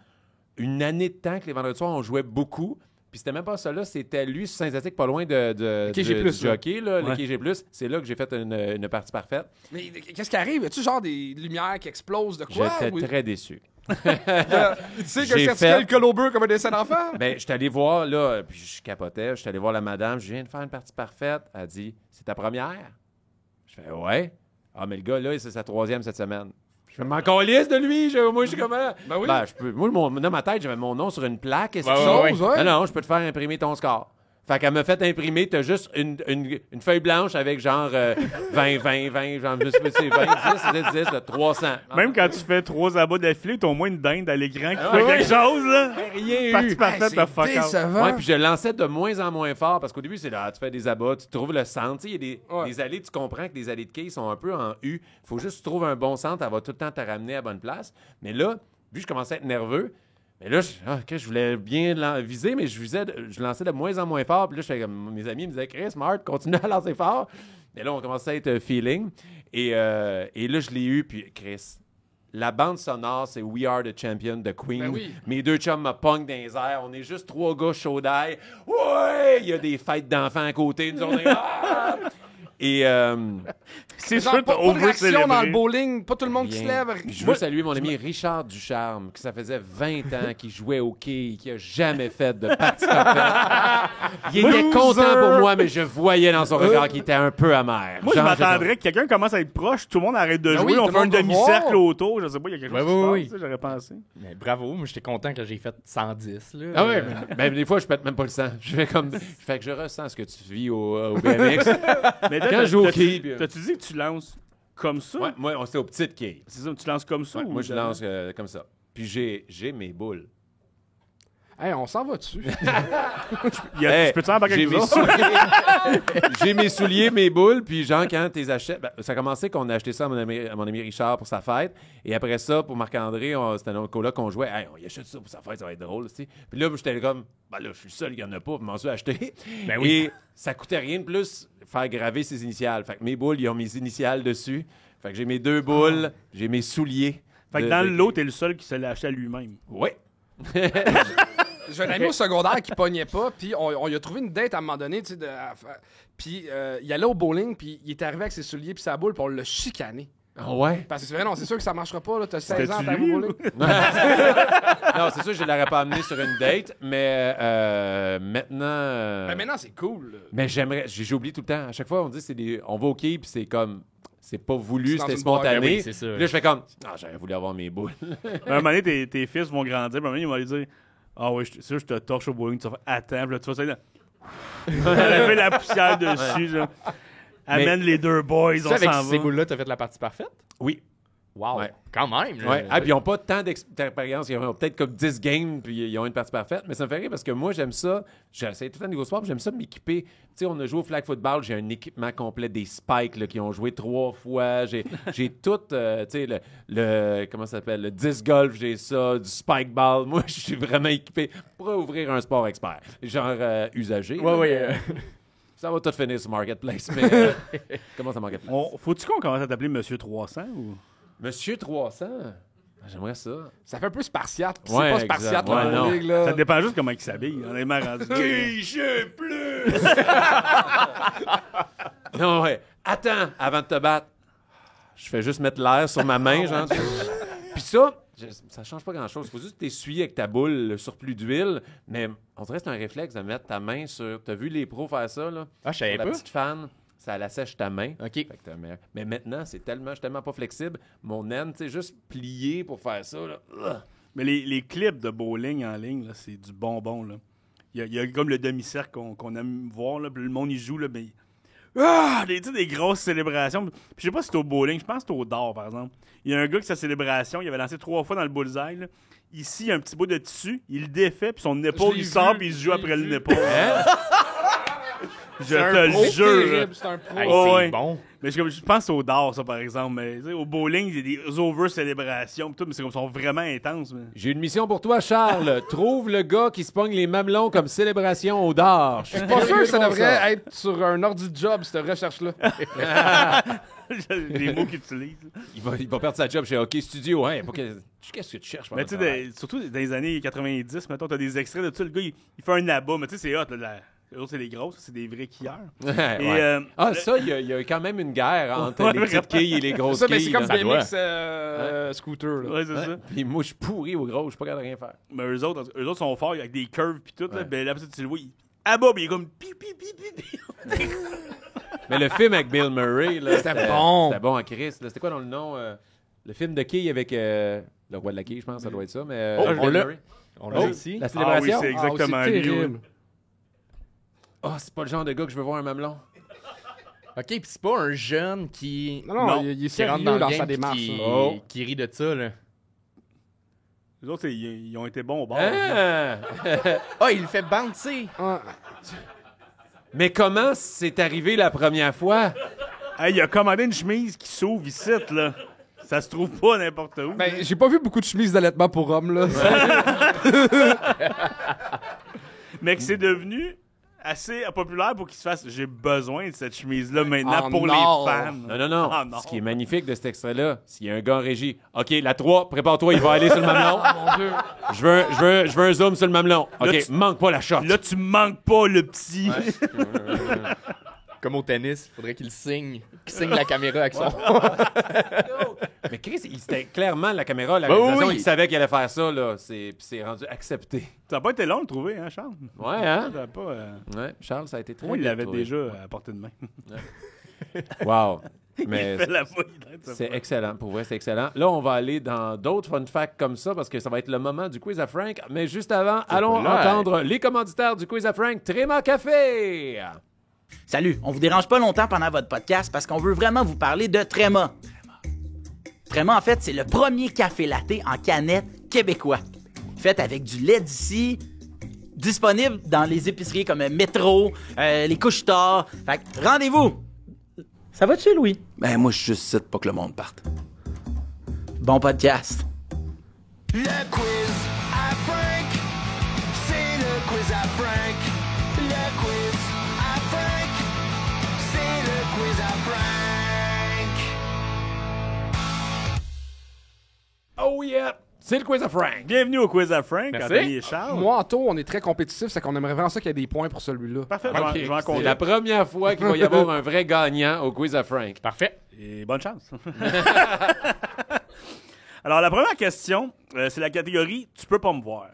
une année de temps que les vendredis soirs, on jouait beaucoup. Puis c'était même pas ça là, c'était lui sur Saint-Zatique, pas loin du jockey, là, le KG+. C'est là que j'ai fait une partie parfaite. Mais qu'est-ce qui arrive? As-tu genre des lumières qui explosent de quoi? J'étais très déçu. Tu sais que je certifiais le col au beurre comme un dessin d'enfant? Ben, je suis allé voir, là, puis je capotais, je suis allé voir la madame, je viens de faire une partie parfaite. Elle dit, c'est ta première? Je fais, ouais. Ah, mais le gars, là, c'est sa 3e cette semaine. Je m'en calisse de lui. Moi, je suis comment? Ben oui. Ben, je peux. Moi, dans ma tête, j'avais mon nom sur une plaque. Est-ce chose? Ouais. Non, je peux te faire imprimer ton score. Fait qu'elle m'a fait imprimer, t'as juste une feuille blanche avec genre 20, genre, je sais pas, c'est 20, 10, 300. Même quand tu fais 3 abats d'affilée, t'as au moins une dinde à l'écran qui fait quelque chose, là. Rien Partie eu. parfaite, t'as fuck out. Ouais, puis je lançais de moins en moins fort parce qu'au début, c'est là, tu fais des abats, tu trouves le centre. Tu sais, il y a des allées, tu comprends que les allées de quilles sont un peu en U. Faut juste que tu trouves un bon centre, elle va tout le temps te ramener à la bonne place. Mais là, vu que je commençais à être nerveux, mais là, je voulais bien viser, mais je lançais de moins en moins fort. Puis là, mes amis me disaient, Chris, Marc, continue à lancer fort. Mais là, on commençait à être feeling. Et là, je l'ai eu, puis Chris, la bande sonore, c'est We Are the Champion de Queen. Ben oui. Mes 2 chums me pognent dans les airs. On est juste 3 gars chauds d'ail. Ouais! Il y a des fêtes d'enfants à côté. Nous, on est... Et c'est genre, sûr, pas t'as de réaction dans le over-célébré. bowling, pas tout le monde qui se lève. Je veux saluer mon ami Richard Ducharme, que ça faisait 20 ans qu'il jouait au quai, qui a jamais fait de partie parfaite. Il était content pour moi, mais je voyais dans son regard qu'il était un peu amer. Moi, je m'attendrais que quelqu'un commence à être proche, tout le monde arrête de Ben jouer, oui, on tout fait le un monde va demi-cercle voir. autour, je sais pas, il y a quelque chose qui se passe, tu sais, j'aurais pensé. Mais bravo, moi j'étais content quand j'ai fait 110. Là. Ah ouais, mais des fois, je pète même pas le sang. Je fais comme... Fait que je ressens ce que tu vis au BMX. Mais Quand je joue au quai... T'as-tu dit que tu lances comme ça? Ouais, moi, on était au petit quai. C'est ça, tu lances comme ça? Ouais, ou moi, je lance comme ça. Puis j'ai mes boules. Hey, on s'en va dessus. Je peux-tu embarquer j'ai avec mes vous autres? souliers, j'ai mes souliers, mes boules, puis genre, quand tu les achètes... Ben, ça a commencé qu'on a acheté ça à mon ami Richard pour sa fête, et après ça, pour Marc-André, c'était notre coloc qu'on jouait. Hey, on y achète ça pour sa fête, ça va être drôle, tu sais. Puis là, j'étais comme, ben là, je suis le seul qui en a pas, puis m'en suis acheté. Ben oui. Et ça coûtait rien de plus faire graver ses initiales. Fait que mes boules, ils ont mes initiales dessus. Fait que j'ai mes 2 boules, j'ai mes souliers. Fait que dans le lot, t'es le seul qui se l'a acheté à lui-même. Oui. J'ai un ami au secondaire qui pognait pas, puis on lui a trouvé une date à un moment donné, tu sais, puis il allait au bowling, puis il est arrivé avec ses souliers puis sa boule, puis on l'a chicané. Ah ouais? Parce que non, c'est sûr que ça marchera pas, là. T'as 16 ans, t'as lui, volé. Non, c'est sûr que je l'aurais pas amené sur une date, mais maintenant... Mais maintenant, c'est cool. Là. Mais j'aimerais... J'ai oublié tout le temps. À chaque fois, on dit on va au quai, puis c'est comme... C'est pas voulu, C'est dans c'était une boîte. spontané. Ben oui, c'est ça. Puis là, je fais comme... Ah, j'aurais voulu avoir mes boules. À un moment donné, tes fils vont grandir, puis à un moment donné, ils vont lui dire ah oui, c'est sûr, je te torche au bowling. Tu vas faire attends, puis là, tu vas ça, enlever la poussière dessus. Là. Amène les deux boys, Tu on sais, avec s'en ces va. boules-là, t'as fait la partie parfaite? Oui. Wow. Ouais. Quand même. là. Ouais. Ah, puis ils n'ont pas tant d'expérience. Ils ont peut-être comme 10 games, puis ils ont une partie parfaite. Mais ça me fait rire parce que moi, j'aime ça. J'ai essayé tout le temps de niveau sport, puis j'aime ça m'équiper. Tu sais, on a joué au flag football. J'ai un équipement complet des spikes là, qui ont joué 3 fois. J'ai tout, tu sais, le comment ça s'appelle? Le disc golf, j'ai ça. Du spike ball. Moi, je suis vraiment équipé pour ouvrir un sport expert. Genre usagé. Ouais, là, ouais. mais ça va tout finir sur Marketplace. Mais comment ça Marketplace? Faut-tu qu'on commence à t'appeler Monsieur 300 ou... Monsieur 300? J'aimerais ça. Ça fait un peu spartiate. Puis Ouais, c'est pas spartiate, exact. là, Ouais, la non. ligue, là. Ça dépend juste comment il s'habille. On est mal rendu. J'ai plus! Non, ouais. Attends, avant de te battre, je fais juste mettre l'air sur ma main, genre. Puis ça change pas grand-chose. Faut juste t'essuyer avec ta boule le surplus d'huile. Mais on dirait que c'est un réflexe de mettre ta main sur... T'as vu les pros faire ça, là? Ah, je savais Pour la pas. petite fan, ça la sèche ta main. OK. Fait que mais maintenant, je suis tellement pas flexible. Mon naine, tu sais, juste plié pour faire ça, là. Ugh. Mais les clips de bowling en ligne, là, c'est du bonbon. Là. Il y a comme le demi-cercle qu'on aime voir. Là, puis le monde, il joue. Là, mais... tu sais, des grosses célébrations. Puis je sais pas si c'est au bowling. Je pense que c'est au dard, par exemple. Il y a un gars qui, sa célébration, il avait lancé 3 fois dans le bullseye. Là. Ici, il y a un petit bout de tissu. Il le défait, puis son épaule, l'ai il sort, vu, puis il se je joue l'ai après vu. l'épaule. Hein? Je C'est un te pro le jure. là. terrible, c'est un pro. Hey, Oh, c'est ouais. bon. Mais je pense que c'est au dard, ça, par exemple. Mais tu sais, au bowling, il y a des over-célébrations, pis tout, mais c'est comme sont vraiment intenses. Mais... J'ai une mission pour toi, Charles. Trouve le gars qui se pogne les mamelons comme célébration au dard. Je suis Pas sûr que ça devrait être sur un ordi de job, cette recherche-là. les mots qu'il utilise. Il va perdre sa job chez Hockey Studio. Hein? Qu'est-ce que tu cherches? Mais tu sais, surtout dans les années 90, mettons, t'as des extraits de ça. Le gars, il fait un abat, mais tu sais, c'est hot. Là, les autres, c'est les grosses, c'est des vrais quilleurs. Et, ça, il y a quand même une guerre entre Ouais, les petites quilles et les grosses Ça, mais quilles. c'est comme là. BMX scooter. Là. Ouais, c'est ça. Puis moi, je suis pourri au gros, je suis pas capable de rien faire. Mais eux autres sont forts avec des curves pis tout. Là, Ouais. ben là, tu le vois, il abat, pis il est comme pi, pi, pi, pi, pi. Mais le film avec Bill Murray, là, C'était bon. C'était bon à Chris. Là. C'était quoi dans le nom? Le film de quilles avec le roi de la quille, je pense, ça doit être ça. Mais, Oh, Bill on l'a. Murray. On l'a Oh, ici. la Ah oui, célébration? c'est exactement lui. terrible. Ah, c'est pas le genre de gars que je veux voir un mamelon. OK, puis c'est pas un jeune qui... Non, Non, il est qui rentre sérieux dans, dans le sa game puis démarche. qui... là. Oh. qui rit de ça, là. Les autres, ils ont été bons au bord. Hein? Ah, il le fait bouncer. Ah. Mais comment c'est arrivé la première fois? Hey, il a commandé une chemise qui s'ouvre ici, là. Ça se trouve pas n'importe où. Ben, j'ai pas vu beaucoup de chemises d'allaitement pour hommes, là. Mais que c'est devenu assez populaire pour qu'il se fasse. J'ai besoin de cette chemise-là maintenant Oh pour non. les fans. Non. Ah, non. Ce qui est magnifique de cet extrait-là, s'il y a un gars en régie. OK, la 3, prépare-toi, il va aller sur le mamelon. Mon Dieu. Je veux un zoom sur le mamelon. OK, Là, tu- manque pas la shot. Là, tu manques pas le petit. Comme au tennis, il faudrait qu'il signe la caméra avec son... Mais Chris, c'était clairement la caméra, la Ben réalisation, oui. il savait qu'il allait faire ça, là. Puis c'est rendu accepté. Ça n'a pas été long de le trouver, hein, Charles? Ouais, hein? Ça a pas, Ouais, Charles, ça a été très oui, il bien l'avait trouvé. déjà à portée de main. Wow. Mais Il fait la fouille. c'est excellent. Pour vrai, c'est excellent. Là, on va aller dans d'autres fun facts comme ça parce que ça va être le moment du quiz à Frank. Mais juste avant, allons là. entendre les commanditaires du quiz à Frank. Tréma Café! Salut, on vous dérange pas longtemps pendant votre podcast parce qu'on veut vraiment vous parler de Tréma. Tréma, en fait, c'est le premier café latte en canette québécois. Fait avec du lait d'ici, disponible dans les épiceries comme Métro, les Couche-Tard. Fait que rendez-vous! Ça va-tu, Louis? Ben, moi, je suis juste ici pour que le monde parte. Bon podcast. Le quiz à Frank, c'est le quiz à Frank. Le quiz à Frank, c'est le quiz à Frank. Oh yeah! C'est le quiz à Frank. Bienvenue au quiz à Frank, Merci. Anthony et Charles. Moi, Anto, on est très compétitif, c'est qu'on aimerait vraiment ça qu'il y ait des points pour celui-là. Parfait, Ok, je vais en c'est compter. la première fois qu'il va y avoir un vrai gagnant au quiz à Frank. Parfait. Et bonne chance. Alors, la première question, c'est la catégorie « Tu peux pas me voir ».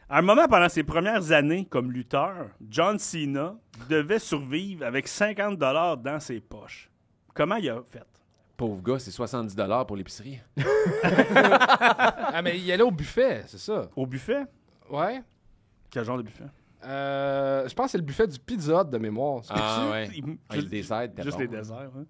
À un moment pendant ses premières années comme lutteur, John Cena devait survivre avec 50$ dans ses poches. Comment il a fait? Pauvre gars, c'est 70$ pour l'épicerie. Ah, mais il allait au buffet, c'est ça. Au buffet? Ouais. Quel genre de buffet? Je pense que c'est le buffet du Pizza Hut de mémoire. Ça. Ah ouais. Il- Ah, le dessert, t'es Juste bon. les desserts. Hein.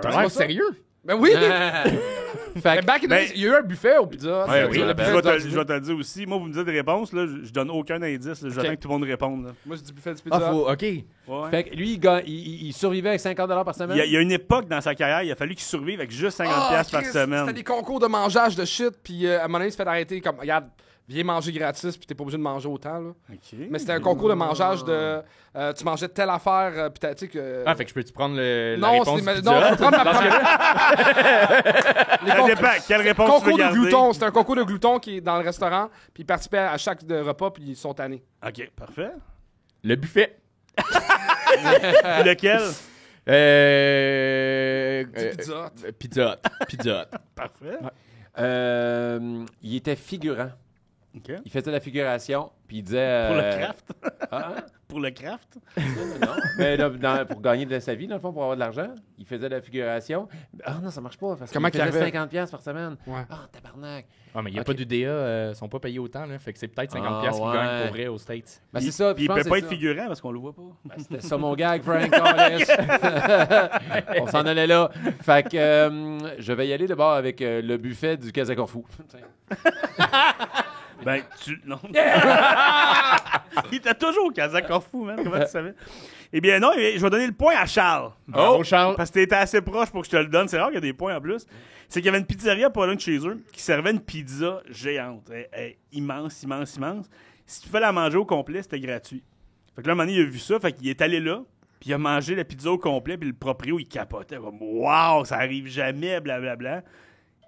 T'as l'air sérieux? Ben oui! Fait Mais que- back in the days, il y a eu un buffet au Pizza Hut. Ouais, Oui, je, le je buffet vais du te, Pizza je vais te le dire aussi. Moi, vous me dites des réponses, là, je donne aucun indice. là. J'attends que tout le monde réponde. Là. Moi, je dis buffet du Pizza Hut. OK. Ouais. Fait que lui, il survivait avec 50$ par semaine. Il y a une époque dans sa carrière, il a fallu qu'il survive avec juste 50$ Ah, par Christ, semaine. C'était des concours de mangeage de shit, puis à un moment donné, il se fait arrêter comme, regarde, viens manger gratis, puis t'es pas obligé de manger autant, là. OK. Mais c'était un concours de mangeage de. Tu mangeais telle affaire, puis tu sais que. Ah, fait que je peux-tu prendre la non, réponse c'est. du Non, Pizza faut Hut? prendre ma première. Ça dépend. Quelle réponse tu veux Concours de garder? gloutons. C'était un concours de gloutons qui est dans le restaurant, puis ils participaient à chaque repas, puis ils sont tannés. OK, parfait. Le buffet. Lequel? Pizza Hut. Pizza Hut. Pizza Hut. Parfait. Il était figurant. OK. Il faisait la figuration, puis il disait... Pour le craft? Ah, Pour le craft? non. Mais là, pour gagner de sa vie, dans le fond, pour avoir de l'argent, il faisait de la figuration. Ah non, ça marche pas, parce Comment qu'il qu'il faisait arrivait? 50$ par semaine. Ouais. Ah, tabarnak. Ah, mais il n'y a Ok. pas d'UDA, ils sont pas payés autant, là. Fait que c'est peut-être 50$ Ah, qu'ils ouais. gagnent pour vrai aux States. Ben, c'est ça. Puis il je pense peut que pas c'est être ça. figurant parce qu'on le voit pas. Ben, c'était ça mon gag, Frank Collins. On s'en allait là. Fait que je vais y aller d'abord avec le buffet du Kazakhstan. Ben, tu. Non. Il était toujours au Kazakhstan, man. Comment tu savais? Eh bien, non, je vais donner le point à Charles. Bravo, Charles. Parce que t'étais assez proche pour que je te le donne. C'est rare qu'il y a des points en plus. C'est qu'il y avait une pizzeria pas loin de chez eux qui servait une pizza géante. Immense, immense, immense. Si tu fais la manger au complet, c'était gratuit. Fait que là, un moment donné, il a vu ça. Fait qu'il est allé là. Puis il a mangé la pizza au complet. Puis le proprio, il capotait. Comme, waouh, ça arrive jamais, blablabla.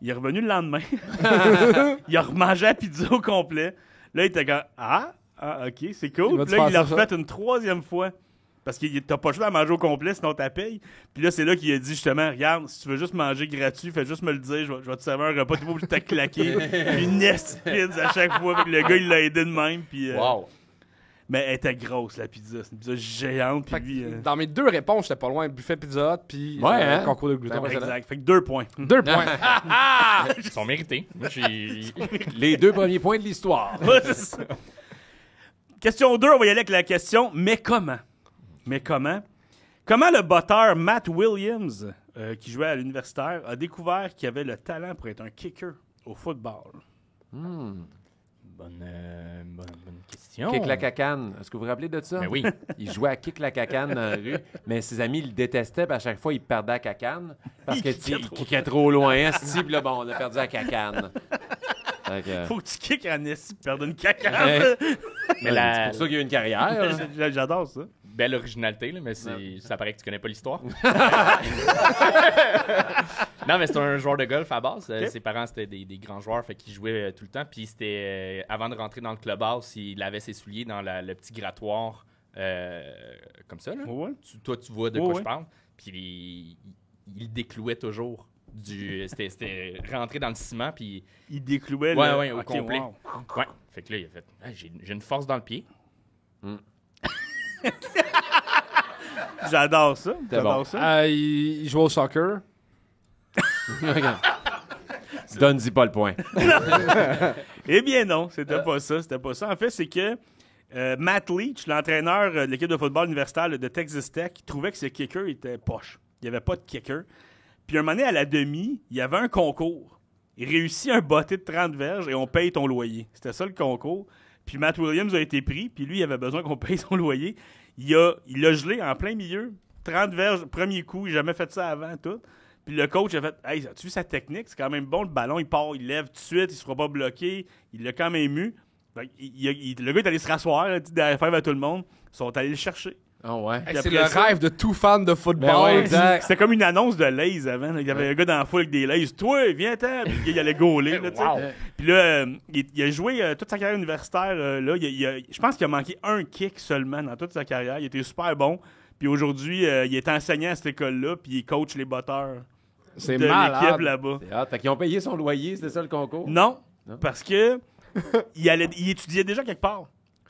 Il est revenu le lendemain. Il a remangé la pizza au complet. Là, il était comme ok, c'est Il cool. va Puis te là, il l'a faire ça. refait une troisième fois. Parce que t'as pas le choix à manger au complet, sinon t'as paye. Puis là, c'est là qu'il a dit justement, regarde, si tu veux juste manger gratuit, fais juste me le dire, je vais te servir un repas, t'es pas obligé de te claquer. Puis une esti de pizza à chaque fois. Fait que le gars, il l'a aidé de même. Puis, Wow. mais elle était grosse, la pizza. C'est une pizza géante. Puis Fait que lui, dans mes deux réponses, j'étais pas loin. Buffet Pizza Hut, puis Ouais, hein? concours de gloutons. exact. Fait que 2 points. 2 points. Ils sont mérités. Moi, j'ai... Les deux premiers points de l'histoire. Question 2, on va y aller avec la question mais comment? Mais comment? Comment le botteur Matt Williams, qui jouait à l'universitaire, a découvert qu'il avait le talent pour être un kicker au football? Bonne question. Kick la cacane. Est-ce que vous vous rappelez de ça? Ben oui. Il jouait à kick la cacane dans la rue, mais ses amis le détestaient, puis à chaque fois, il perdait la cacane. Parce que, tu sais, il kickait trop loin. Hein, puis là, bon, on a perdu la cacane. Fait que, Faut que tu kicks en esti pour perdre une cacane. Ouais. Mais c'est pour ça qu'il y a eu une carrière. hein. J'adore ça. belle originalité, là, mais ça paraît que tu connais pas l'histoire. Non, mais c'est un joueur de golf à base. Okay. Ses parents, c'était des grands joueurs, fait qu'ils jouaient tout le temps. Puis c'était avant de rentrer dans le clubhouse, il avait ses souliers dans le petit grattoir, comme ça. Là. Ouais. Toi, tu vois de quoi Ouais. je parle. Puis il déclouait toujours. C'était rentré dans le ciment, puis... Il déclouait Ouais, au ok, complet. wow. Ouais. Fait que là, il a fait « J'ai une force dans le pied. J'adore ça. C'est J'adore bon. ça. Il joue au soccer. Donne-y pas le point. Eh bien non, c'était pas ça. C'était pas ça. En fait, c'est que Matt Leach, l'entraîneur de l'équipe de football universitaire de Texas Tech, trouvait que ce kicker était poche. Il n'y avait pas de kicker. Puis un moment donné, à la demi, il y avait un concours. Il réussit un botté de 30 verges et on paye ton loyer. C'était ça le concours. Puis Matt Williams a été pris, puis lui, il avait besoin qu'on paye son loyer. Il l'a gelé en plein milieu. 30 verges, premier coup, il n'a jamais fait ça avant, tout. Puis le coach a fait « Hey, as-tu vu sa technique? C'est quand même bon, le ballon, il part, il lève tout de suite, il se fera pas bloquer. » Il l'a quand même eu. Fait que le gars est allé se rasseoir, il a dit derrière faire à tout le monde. Ils sont allés le chercher. Ah ouais. Hey, c'est après le ça- rêve de tout fan de football. Ben ouais, exact. C'était comme une annonce de Lays avant. là. Il y avait un gars dans la foule avec des Lays. Toi, viens-t'en. Puis il allait gauler. Là, tu sais. Wow. Puis là, il a joué toute sa carrière universitaire. Là, je pense qu'il a manqué un kick seulement dans toute sa carrière. Il était super bon. Puis aujourd'hui, il est enseignant à cette école-là. Puis il coach les batteurs C'est de malade. l'équipe là-bas. C'est hot. Fait qu'ils ont payé son loyer, c'était ça le concours? Non, Non? parce que il étudiait déjà quelque part.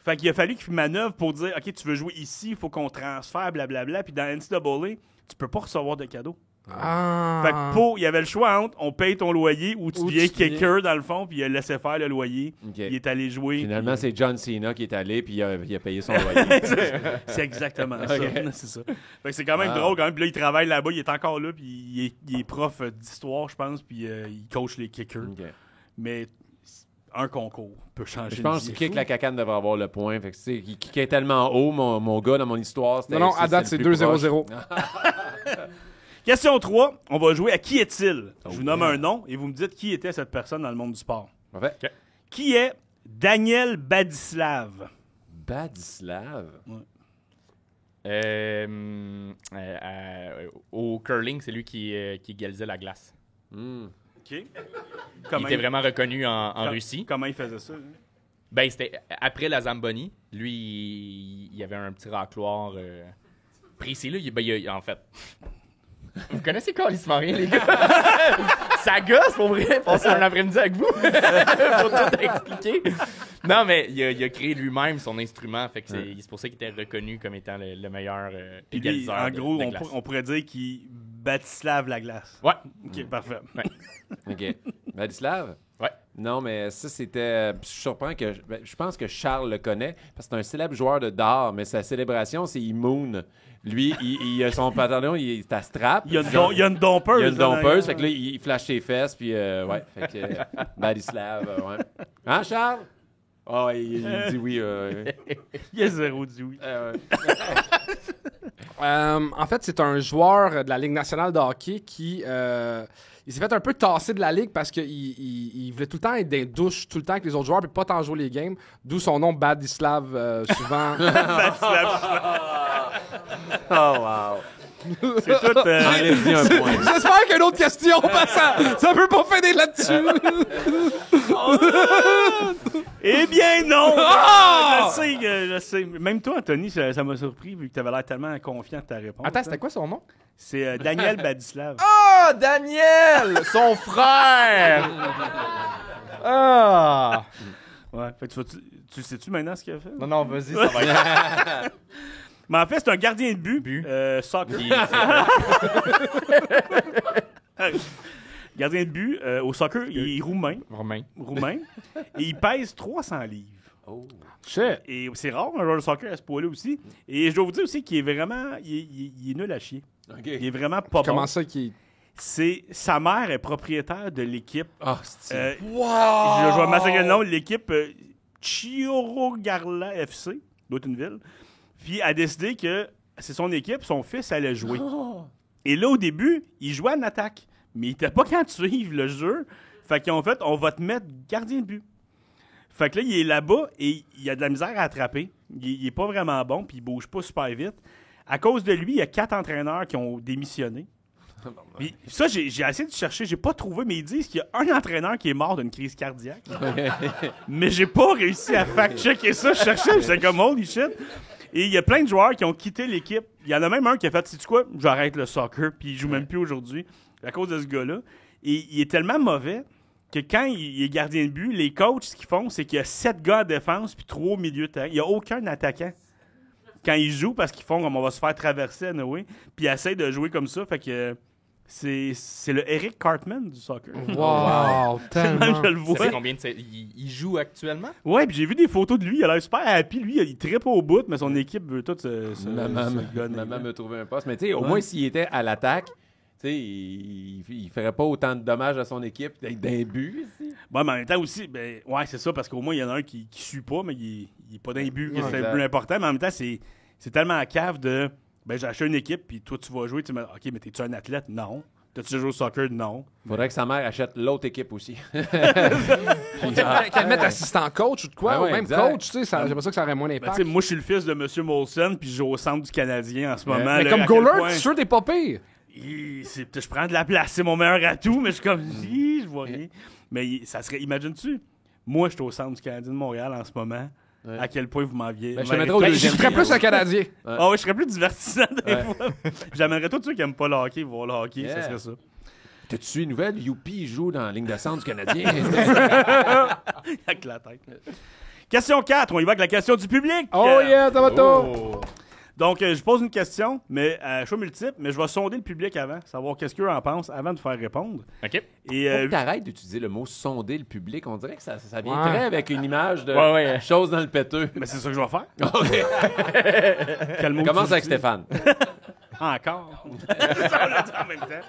Fait qu'il a fallu qu'il manœuvre pour dire OK, tu veux jouer ici, il faut qu'on transfère, blablabla. Puis dans NCAA, tu peux pas recevoir de cadeaux. Ah. Fait que il y avait le choix entre on paye ton loyer ou tu Ou deviens tu deviens- kicker dans le fond, puis il a laissé faire le loyer. Ok. Il est allé jouer. Finalement, c'est John Cena qui est allé, puis il a payé son loyer. C'est exactement ça. Ok. C'est ça. Fait que c'est quand même Wow. drôle quand même. Puis là, il travaille là-bas, il est encore là, puis il est prof d'histoire, je pense, puis il coach les kickers. Ok. Mais un concours peut changer. Je pense que Kick la cacane devrait avoir le point. Fait que, tu sais, il kickait tellement haut, mon gars, dans mon histoire. C'était, Non, à date, c'est le plus proche. 2-0-0. Question 3, on va jouer à qui est-il? Je vous nomme yeah. un nom et vous me dites qui était cette personne dans le monde du sport. Parfait. Qui est Daniel Badislav? Badislav. Au curling, c'est lui qui égalisait la glace. Hmm. OK. Il Comment était vraiment reconnu en com- Russie. Comment il faisait ça? Ben, c'était après la Zamboni. Lui, il y avait un petit racloir précis. Là. En fait... Vous connaissez calissement rien, les gars? Ça gosse, pour vrai, passer un après-midi avec vous. Faut tout expliquer. Non, mais il a créé lui-même son instrument. Fait que c'est pour ça qu'il était reconnu comme étant le meilleur Puis lui, égaliseur en gros, de glace. on pourrait dire qu'il Batislav la glace. Ouais. OK, parfait. OK. Badislav? Ouais. Non, mais ça, c'était... Je suis surpris que... je pense que Charles le connaît, parce que c'est un célèbre joueur de dard, mais sa célébration, c'est Moon. Lui, il a son pantalon, il est à strap. Il y a une dompeuse. Il y a une là, dompeuse, dans- fait que là, il flash ses fesses, puis ouais, fait que Badislav, ouais. Hein, Charles? Oh, il dit oui. Il y a zéro dit oui. En fait, c'est un joueur de la Ligue nationale de hockey qui il s'est fait un peu tasser de la Ligue parce qu'il voulait tout le temps être dans les douches, tout le temps avec les autres joueurs, puis pas tant jouer les games. D'où son nom, Badislav, souvent. Batislav. Oh, wow. C'est tout... Enlève-lui un point. J'espère qu'il y a une autre question, parce que ça peut pas finir là-dessus. Eh bien, non! Ah! Je sais. Même toi, Anthony, ça m'a surpris vu que tu avais l'air tellement confiant de ta réponse. Attends, c'était quoi son nom? C'est Daniel Badislav. Ah, Daniel! Son frère! Ah! Ouais. Fait que tu sais-tu maintenant ce qu'il a fait? Non, vas-y, ça va être... Mais en fait, c'est un gardien de but. Soccer. Gardien de but au soccer, il est roumain. Romain. Et il pèse 300 livres. Shit. Et c'est rare, un joueur de soccer à ce poids-là aussi. Et je dois vous dire aussi qu'il est vraiment... Il est nul à chier. OK. Il est vraiment pas bon. Comment ça qui... Sa mère est propriétaire de l'équipe. Ah, c'est... Je vais massacrer le nom. L'équipe Chiorogarla FC, d'autre une ville. Puis elle a décidé que c'est son équipe, son fils allait jouer. Et là, au début, il jouait en attaque. Mais il était pas quand tu suivre le jeu. Fait qu'ils ont fait, on va te mettre gardien de but. Fait que là, il est là-bas et il a de la misère à attraper. Il est pas vraiment bon, puis il bouge pas super vite. À cause de lui, il y a 4 entraîneurs qui ont démissionné. Puis ça, j'ai essayé de chercher, j'ai pas trouvé, mais ils disent qu'il y a un entraîneur qui est mort d'une crise cardiaque. Mais j'ai pas réussi à fact-checker ça. Je cherchais, j'étais comme holy shit. Et il y a plein de joueurs qui ont quitté l'équipe. Il y en a même un qui a fait, sais-tu quoi, j'arrête le soccer, puis il joue même plus aujourd'hui à cause de ce gars-là. Et il est tellement mauvais que quand il est gardien de but, les coachs, ce qu'ils font, c'est qu'il y a 7 gars en défense puis 3 au milieu de terrain. Il n'y a aucun attaquant quand ils jouent parce qu'ils font comme on va se faire traverser, anyway, puis ils essaient de jouer comme ça. Fait que c'est le Eric Cartman du soccer. Wow, Même tellement. je le Ça vois. fait combien de... Il joue actuellement? Ouais, puis j'ai vu des photos de lui. Il a l'air super happy. Lui, il trippe au bout, mais son équipe veut tout se Maman me trouvait un poste. Mais tu sais, au moins, s'il était à l'attaque, tu sais, il ferait pas autant de dommages à son équipe d'être d'un but ici. Bon, mais en même temps aussi, ben, ouais, c'est ça, parce qu'au moins, il y en a un qui suit pas, mais il est pas d'un but, que c'est exact. le plus important. Mais en même temps, c'est tellement à cave de, ben, j'ai acheté une équipe, puis toi, tu vas jouer. Tu me dis, OK, mais t'es-tu un athlète? Non. T'as-tu déjà joué au soccer? Non. Faudrait que sa mère achète l'autre équipe aussi. Qu'elle mette assistant coach ou de quoi, Ah ouais, ou même exact. coach, tu sais, j'ai pas ça que ça aurait moins Ben, d'impact. tu sais, moi, je suis le fils de M. Molson, puis je joue au centre du Canadien en ce moment. mais là, comme à quel goaler, point- tu es sûr t'es pas pire. Je prends de la place, c'est mon meilleur atout, mais je suis comme, je vois rien. Mais ça serait, imagines-tu, moi, je suis au centre du Canadien de Montréal en ce moment. Ouais. À quel point vous m'enviez. Ben, je te mettrais au Ben, je deuxième serais plus trio. un Canadien. Ah ouais, je serais plus divertissant des Ouais. fois. J'amènerais tous ceux qui aiment pas le hockey voir le hockey, Yeah. ça serait ça. T'as-tu su une nouvelle? Youpi joue dans la ligne de centre du Canadien. Avec la tête. Question 4, on y va avec la question du public. Oh yeah, Tomato! Donc, je pose une question, mais choix multiple, mais je vais sonder le public avant, savoir qu'est-ce qu'eux en pensent avant de faire répondre. OK. Et Faut que t'arrêtes d'utiliser le mot sonder le public. On dirait que ça vient Ouais. très avec une image de Ouais. choses dans le péteux. mais c'est ça que je vais faire. OK. Quel mot Commence tu avec utilises? Stéphane. Encore. Ça, on l'a dit en même temps.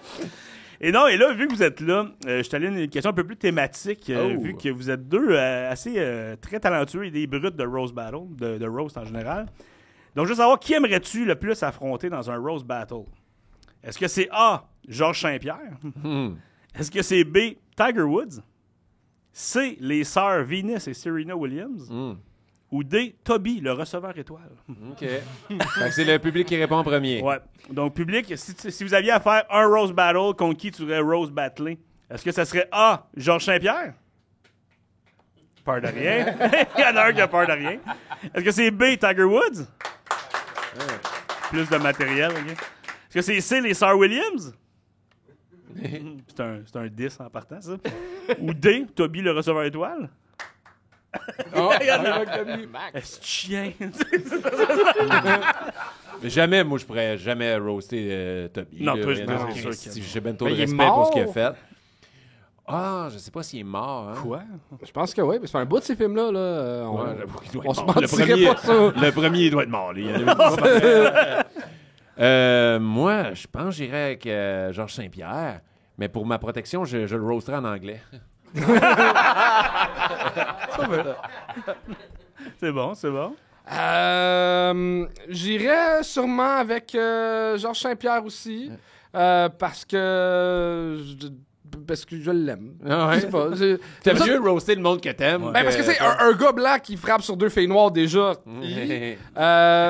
Et non, et là, vu que vous êtes là, je suis allé à une question un peu plus thématique, Oh. vu que vous êtes deux assez très talentueux et des brutes de Roast Battle, de Roast en général. Donc, je veux savoir, qui aimerais-tu le plus affronter dans un Roast Battle? Est-ce que c'est A, Georges Saint-Pierre? Est-ce que c'est B, Tiger Woods? C, les sœurs Venus et Serena Williams? Ou D, Toby, le receveur étoile? OK. Fait que c'est le public qui répond en premier. Ouais. Donc, public, si vous aviez à faire un Roast Battle, contre qui tu voudrais Roast Battler? Est-ce que ça serait A, Georges Saint-Pierre? Peur de rien. Il y en a un qui a peur de rien. Est-ce que c'est B, Tiger Woods? Plus de matériel, OK. Est-ce que c'est C, les sœurs Williams? C'est un 10 en partant, ça. Ou D, Toby, le receveur étoile? Oh, Il y en a un. Est-ce chien? Mais jamais, moi, je pourrais jamais roaster Toby. Non, là. toi, Non, c'est sûr Christy, que- j'ai ben trop Mais de il est respect pour ce qu'il a mort. fait. Ah, je sais pas s'il est mort. Hein? Quoi? Je pense que oui, parce que ça fait un bout de ces films-là. Là, Ouais, j'avoue qu'il doit on être se mort. mentirait pas ça. Le premier, il doit être mort. Moi, je pense que j'irais avec Georges Saint-Pierre. Mais pour ma protection, je le roasterai en anglais. C'est bon, c'est bon. J'irais sûrement avec Georges Saint-Pierre aussi. Parce que je l'aime. Ah ouais? Je sais pas. T'aimes ça- mieux roaster le monde que t'aimes? Ben, parce que c'est un gars blanc qui frappe sur deux filles noires déjà.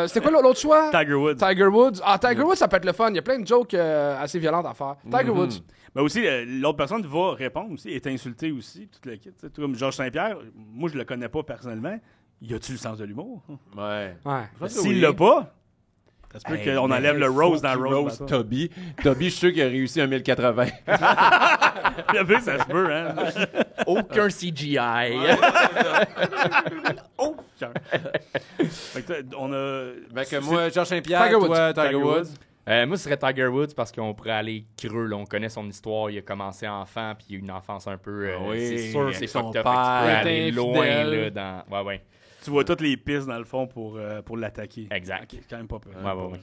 C'était quoi l'autre choix? Tiger Woods. Tiger Woods. Ah, Tiger Woods, ça peut être le fun. Il y a plein de jokes assez violentes à faire. Tiger Woods. Mais aussi, l'autre personne va répondre aussi, est insultée aussi, tout le kit. Tu sais, tout comme Georges Saint-Pierre, moi, je le connais pas personnellement. Y a-tu le sens de l'humour? Ouais. Ouais. S'il l'a pas, ça se peut Hey, qu'on mais enlève le faut Rose dans qu'il le Rose roast Battle. Toby. Toby, je suis sûr qu'il a réussi un 1080. Le pire, ça se peut, hein? Aucun CGI. Aucun. Fait que on a... Fait que moi, Georges Saint-Pierre, Tiger Woods. toi, Tiger Tiger Woods. Moi, ce serait Tiger Woods parce qu'on pourrait aller creux. Là. On connaît son histoire. Il a commencé enfant, puis il a eu une enfance un peu. oui, c'est sûr, avec c'est son fucked up. père. Fait que tu peux aller Il était loin infidèle. là, dans. Ouais. Tu vois toutes les pistes, dans le fond, pour l'attaquer. Exact. Ok, quand même pas peur. Ouais.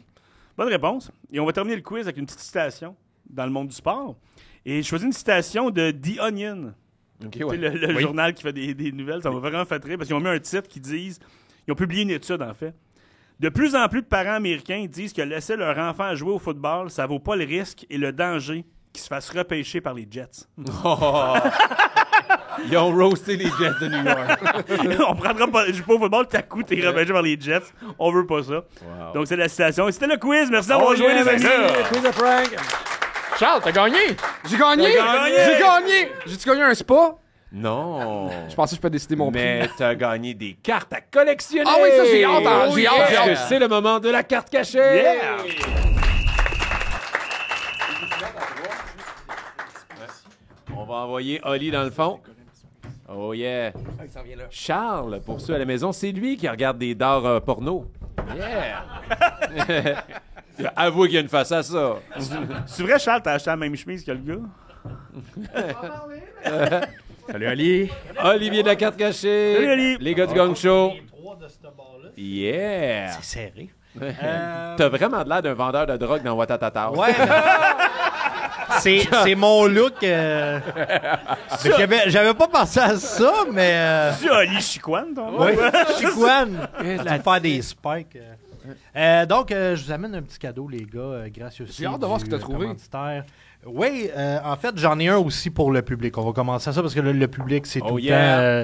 Bonne réponse. Et on va terminer le quiz avec une petite citation dans le monde du sport. Et je choisis une citation de The Onion. OK, Tu sais, ouais. le journal qui fait des nouvelles. Ça m'a vraiment fait rire parce qu'ils ont mis un titre qui disent... Ils ont publié une étude, en fait. De plus en plus de parents américains disent que laisser leur enfant jouer au football, ça vaut pas le risque et le danger qu'il se fasse repêcher par les Jets. Oh. Ils ont roasté les Jets de New York. On prendra pas... Je joue pas au football, t'as coup, t'es repêché par les Jets. On veut pas ça. Wow. Donc, c'est la citation. Et c'était le quiz. Merci d'avoir joué, les amis. Quiz de Frank. Charles, t'as gagné! J'ai gagné! T'as gagné! J'ai gagné! J'ai-tu gagné un spa? Non. Je pensais que je peux décider mon prix. Mais t'as gagné des cartes à collectionner. Ah oui, ça, j'ai hâte, hein, j'ai hâte, j'ai Parce que hâte. c'est le moment de la carte cachée. Yeah! On va envoyer Oli dans le fond. Oh yeah. Charles, pour ceux à la maison, c'est lui qui regarde des dards porno. Yeah. Avoue qu'il y a une face à ça. C'est vrai, Charles, t'as acheté la même chemise que le gars? Salut, Ali! Olivier de la carte cachée. Salut, Oli. Les gars du Gang Show. 3 de ce bord-là. Yeah. C'est serré. T'as vraiment l'air d'un vendeur de drogue dans Watatata. Ouais. C'est mon look. Mais j'avais pas pensé à ça, mais. Tu Ali Chiquan, ton Oui, Chicoine. Tu vas faire des spikes. Donc, je vous amène un petit cadeau, les gars, grâce aussi J'ai hâte de voir ce que t'as trouvé. commanditaire. Oui, en fait, j'en ai un aussi pour le public. On va commencer à ça parce que le public, c'est tout le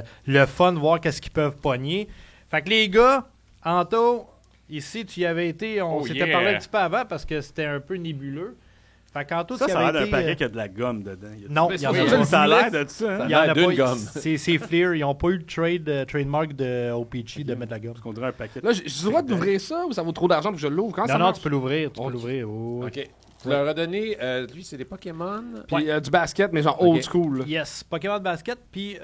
temps le fun de voir qu'est-ce qu'ils peuvent pogner. Fait que les gars, Anto, ici, tu y avais été, on s'était parlé un petit peu avant parce que c'était un peu nébuleux. Fait qu'Anto, tu y ça a avais l'air été... d'un paquet qui a de la gomme dedans. Non, il y en a pas. Ça a l'air de ça. Hein? Il y en a d'une pas. gomme. C'est Fleer. Ils n'ont pas eu le trademark de OPG de mettre de la gomme. Parce qu'on dirait un paquet. Là, j'ai le droit d'ouvrir ça ou ça vaut trop d'argent pour que je l'ouvre? Comment ça Non, marche? tu peux l'ouvrir. Tu peux l'ouvrir. Oh. OK. Tu leur as donné... lui, c'est des Pokémon. Puis du basket, mais genre old school. là. Yes, Pokémon Basket. Puis,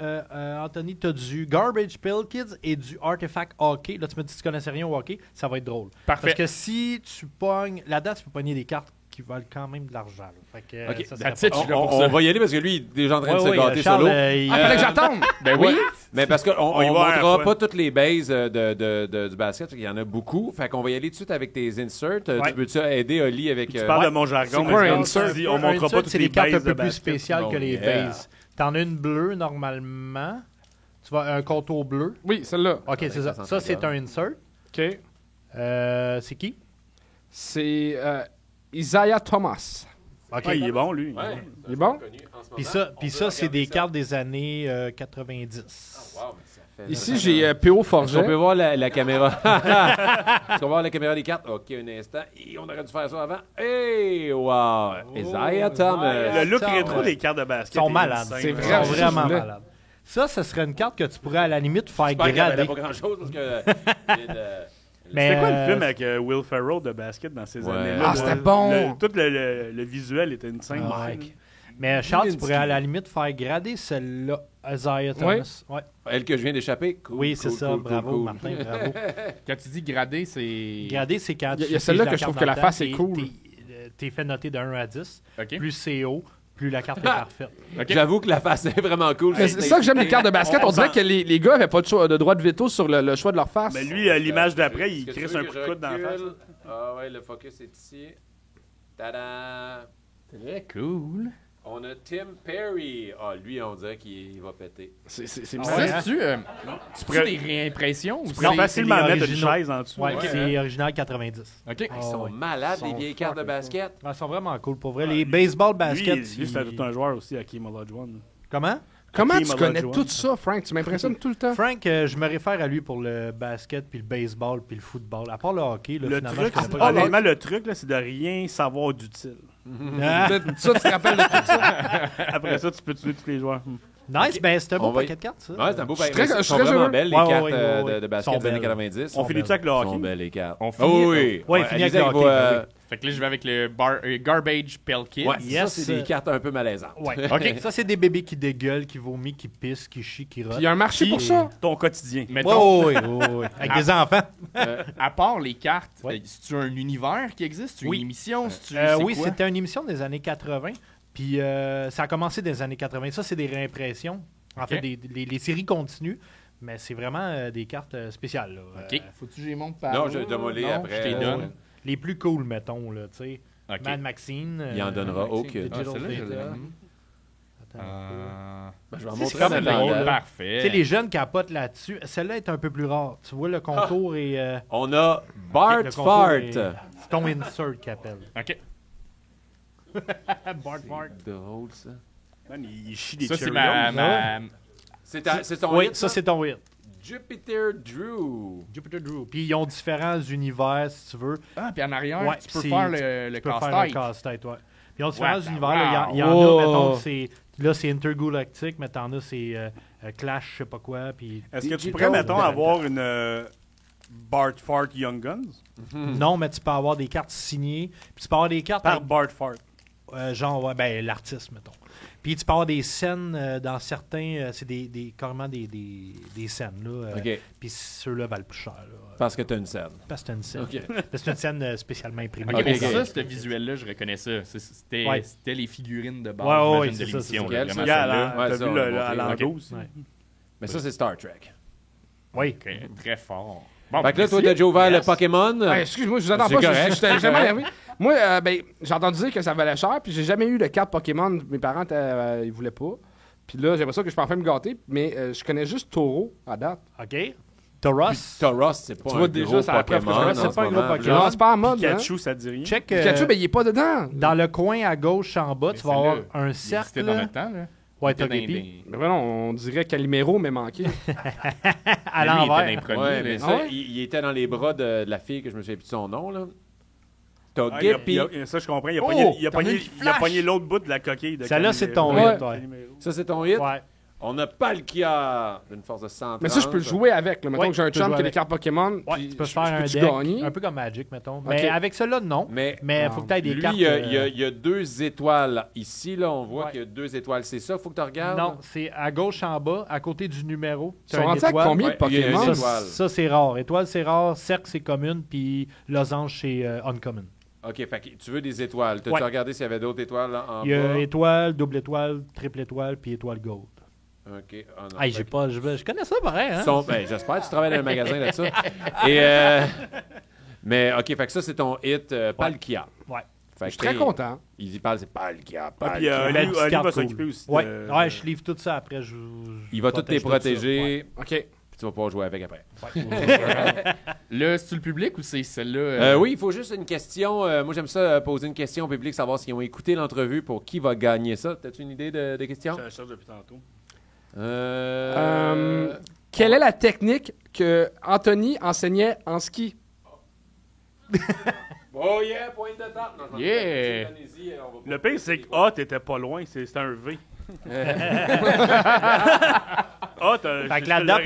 Anthony, tu as du Garbage Pail Kids et du Artifact Hockey. Là, tu me dis que tu connaissais rien au hockey. Ça va être drôle. Parfait. Parce que si tu pognes... Là-dedans, tu peux pogner des cartes qui valent quand même de l'argent. là. Fait que, OK. ça serait That's it, pas- je suis là pour ça. On va y aller parce que lui, il est déjà en train de se gâter Charles, solo. Ah, fallait que j'attende! Ben oui. Mais parce qu'on On y ne va à la montrera fois. pas toutes les bases du basket, il y en a beaucoup. Fait qu'on va y aller tout de suite avec tes inserts. Ouais. Tu peux-tu aider Oli avec... Tu parles de mon jargon, C'est quoi mais un quand insert? tu dis, on Un montrera pas insert, toutes c'est les des cartes un bases de peu plus basket. spéciales que Oh, les yeah. bases. T'en as une bleue, normalement. Tu vas un contour bleu. Oui, celle-là. OK, c'est ça. Ça, c'est un insert. OK. C'est qui? C'est Isaiah Thomas. OK. Ah, il est bon, lui. Il est bon? Puis ça c'est des cartes des années 90. Ici, j'ai P.O. Est-ce qu'on peut Forget. voir la caméra? Est-ce qu'on peut voir la caméra des cartes? OK, un instant. Et on aurait dû faire ça avant. Hey, wow! Isaiah Thomas. Le look Attends, rétro ouais. des cartes de basket. Ils sont est malades. insane. C'est Ils vrai, sont c'est ça que vraiment je voulais. malades. Ça, ce serait une carte que tu pourrais à la limite faire J'espère qu'il y avait grader. pas grand-chose parce que... Mais, C'était quoi le film avec Will Ferrell de basket dans ces Ouais. années-là? Ah, c'était bon! Tout le visuel était une scène. Mais Charles, tu pourrais à la limite faire grader celle-là, Isaiah Thomas. Ouais. Elle que je viens d'échapper? Cool, Oui, c'est cool, ça. cool, Bravo, cool. Martin, bravo. Quand tu dis gradé, c'est. Grader, c'est quand Il y a tu celle-là fiches que je carte trouve que la dans le face temps, est cool. T'es fait noter de 1 à 10. OK. Plus c'est haut, plus la carte est parfaite. OK. J'avoue que la face est vraiment cool. Mais c'est ça que j'aime les cartes de basket. On On dirait s'en- que les gars avaient pas de droit de veto sur le choix de leur face. Mais lui, l'image d'après, il Est-ce que tu crisse veux un que coup de je coude dans la face. recule? Ah ouais, le focus est ici. Tada! Très cool. On a Tim Perry. Ah, lui, on dirait qu'il va péter. C'est Ouais, Ça, hein? c'est-tu pourrais- des réimpressions ou Tu pourrais c'est facilement les mettre une originaux. chaise en dessous. Ouais, c'est original 90. OK. Ils sont ouais. malades, Ils les sont vieilles cartes de basket. Ils sont vraiment cool, pour vrai. Les baseball basket. Lui, c'était tout un joueur aussi, Hakeem Olajuwon. Comment? Comment Hakeem tu connais Olajuwon. tout ça, Frank? Tu m'impressionnes tout le temps. Frank, je me réfère à lui pour le basket, puis le baseball, puis le football. À part le hockey, là, Le finalement, truc, je connais pas honnêtement, le truc, là, c'est de rien savoir d'utile. Ah, Ça, tu te rappelles de tout ça? Après ça, tu peux tuer tous les joueurs. nice, ben c'est un beau On va y- paquet de cartes, ça. Ouais, c'est un beau paquet. très- Ils je sont serais vraiment heureux. belles, les Ouais, cartes ouais, ouais. de basket Sont des années belles. 90. On finit-tu avec le Ils hockey? sont belles, les cartes. On finit. Oh oui! Ouais, finit avec allez-y le hockey, ben Fait que là, je vais avec le Garbage Pail Kids. Ouais, Yes. ça, c'est des cartes un peu malaisantes. Ouais. OK. Ça, c'est des bébés qui dégueulent, qui vomissent, qui pissent, qui chient, qui rotent. Il y a un marché pour ça. Ton quotidien. Mettons, Ouais. Avec des enfants. à part les cartes, Ouais. c'est-tu un univers qui existe? C'est Oui. une émission? C'est-tu Oui, quoi? c'était une émission des années 80. Puis ça a commencé des années 80. Ça, c'est des réimpressions. En fait, les séries continuent. Mais c'est vraiment des cartes spéciales. Là. OK. Faut-tu que j'y monte par Non, là? je vais te moller Non, après. je t'ai donne. Les plus cool, mettons. Là, tu sais. OK. Mad Maxine. Il en donnera aucune. Ah, celle-là, je l'ai. Attends un peu. Ben, je vais en C'est montrer comme en drôle, attendant. là. Parfait. Tu sais, les jeunes capotent là-dessus. Celle-là est un peu plus rare. Tu vois, le contour est... On a Bart le contour Fart. est- C'est ton insert qu'il appelle. OK. Bart Fart. Drôle, ça. Man, il chie des Ça, c'est Cheerios. C'est ton Oui, hit, ça, c'est ton hit. Jupiter Drew. Jupiter Drew. Puis ils ont différents univers, si tu veux. Ah, puis en arrière, Ouais, tu peux c'est- faire le Tu peux faire un casse-tête. casse-tête, ouais. Puis ils ont différents What the univers. là. Il y en wow. a, mettons, que c'est... Là, c'est Intergalactic, mais t'en as, c'est Clash, je sais pas quoi. Puis... Est-ce que tu Digital pourrais, mettons, Data. avoir une Bart Fart Young Guns? Non, mais tu peux avoir des cartes signées. Puis tu peux avoir des cartes... Par avec- Bart Fart. genre, ouais, ben, l'artiste, mettons. Puis tu peux avoir des scènes dans certains... c'est carrément des scènes, là. OK. Puis ceux-là valent plus cher, là. Parce que t'as une scène. Parce que c'est une scène. OK. C'est une scène spécialement imprimée. OK, Ok, mais ok. ça, ce visuel-là, je reconnais ça. C'était Ouais. c'était les figurines de base, Ouais, ouais, j'imagine, c'est de ça, l'émission. c'est là, ça. vraiment Regarde, celle-là. hein, Ouais, t'as ça, vu on va à montrer. l'endos Ok. aussi. Ouais. Mais ça, c'est Star Trek. Oui. OK, très fort. Fait que là, toi, merci. t'as déjà ouvert le Yes. Pokémon. Ouais, excuse-moi, je vous attends C'est pas. correct. J'étais jamais énervé. Moi, ben, j'ai entendu dire que ça valait cher, puis j'ai jamais eu de carte Pokémon. Mes parents, ils voulaient pas. Puis là, j'aimerais ça que je peux enfin me gâter, mais je connais juste Taureau à date. OK. Tauros. Tauros, c'est pas Tu un vois, gros déjà, ça a Pokémon. preuve que c'est en pas un ce gros moment. Pokémon. Non, c'est pas en mode. Pikachu, ça te dit rien? Check. Pikachu, ben, il est pas dedans. Dans le coin à gauche en bas, tu vas avoir un cercle. C'était dans notre temps, là. Ouais, Il était dans Togepi. les- Ben voilà, on dirait Calimero, mais manqué. À Lui, il était dans l'envers. les premiers, Ouais, là. mais ça, Ah ouais? il était dans les bras de la fille que je me souviens plus de son nom, là. Ah, il Togepi. ça, je comprends. Il a Oh, pogné, il a t'en as pogné, une qui il a flash. pogné l'autre bout de la coquille. De Celle-là, c'est ton Calimero. hit, ouais. Calimero. Ça, c'est ton hit? Ouais. On a Palkia d'une force de 130. Mais ça, je peux le jouer avec. Là. Mettons Ouais, que j'ai un tu peux chum jouer qui a des avec. cartes Pokémon. Ouais, puis tu peux je- faire un peux-tu deck, gagner? un peu comme Magic, mettons. Ok. Mais avec cela, non. Mais Mais il faut que tu aies des lui, cartes. il y a 2 étoiles. Ici, là, on voit Ouais. qu'il y a 2 étoiles. C'est ça, faut que tu regardes? Non, c'est à gauche en bas, à côté du numéro. Ils sont rendus à combien de Ouais, il y a Pokémon? une Ça, étoile. ça, c'est rare. Étoile, c'est rare. Cercle, c'est commune. Puis losange, c'est uncommon. OK, fait que tu veux des étoiles. T'as-tu Ouais. regardé s'il y avait d'autres étoiles là, en Il y a bas? étoile, double étoile, triple étoile, puis étoile gold. OK. Ah, non, Hey, fait j'ai que- pas, je connais ça pareil, hein? Ben, j'espère que tu travailles dans un magasin là-dessus. Et, mais, OK, fait que ça, c'est ton hit Palkia. Ouais. Fait Je suis que, très content. Il y parle, c'est Palkia, Ah, puis Palkia. belle petite Oli carte va cool. s'occuper aussi. Ouais, de- ouais, je livre tout ça après. Il va tout les protège ça. protéger, OK. puis tu vas pouvoir jouer avec après. Là, c'est-tu le public ou c'est celle-là? Oui, il faut juste une question. Moi, j'aime ça, poser une question au public, savoir s'ils ont écouté l'entrevue pour qui va gagner ça. T'as-tu une idée de question? Je la cherche depuis tantôt. Quelle est la technique que Anthony enseignait en ski? Oh yeah, point de table. Non, je m'en Yeah. fous. Allez-y, on va Le pire, c'est que A, t'étais pas loin. C'était un V. A, Fait que là-dedans,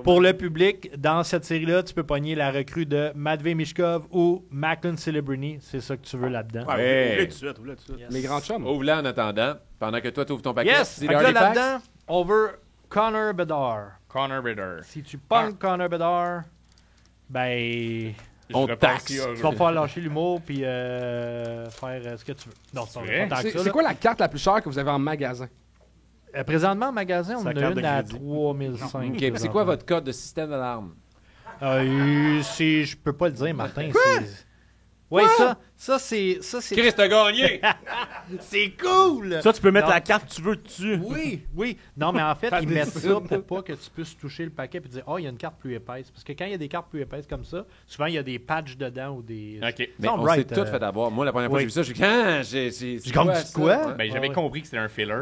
pour le public, dans cette série-là, tu peux pogner la recrue de Matvey Mishkov ou Macklin Celebrini. C'est ça que tu veux là-dedans. Ouais, Ouais. ouvre-le tout de suite, ouvre-le tout de suite. Les grands chums. Ouvre-la en attendant, pendant que toi, tu ouvres ton paquet. Yes! C'est Fait des que là, artifacts? là-dedans, on veut Connor Bedard. Connor Bedard. Si tu pognes Connor Bedard, ben... On Je repense taxe. ici, Tu vas pouvoir lâcher l'humour puis faire ce que tu veux. Non, c'est vrai? pas tant que ça, C'est là. quoi la carte la plus chère que vous avez en magasin? Présentement, en magasin, on Sa en a carte de une à crédit. 3005. OK, puis c'est quoi votre code de système d'alarme? Je peux pas le dire, Martin. Oui, ça c'est... Chris, t'as gagné! C'est cool! Ça, tu peux mettre Non. la carte que tu veux dessus. Oui. Non, mais en fait, ils mettent ça décide. pour pas que tu puisses toucher le paquet et dire « Oh, il y a une carte plus épaisse. » Parce que quand il y a des cartes plus épaisses comme ça, souvent, il y a des patchs dedans ou des... OK. Mais Non, on Bright, s'est tout fait avoir. Moi, la première fois que oui. j'ai vu ça, j'ai J'ai comme dit quoi? Ben, j'avais Ouais. compris que c'était un filler.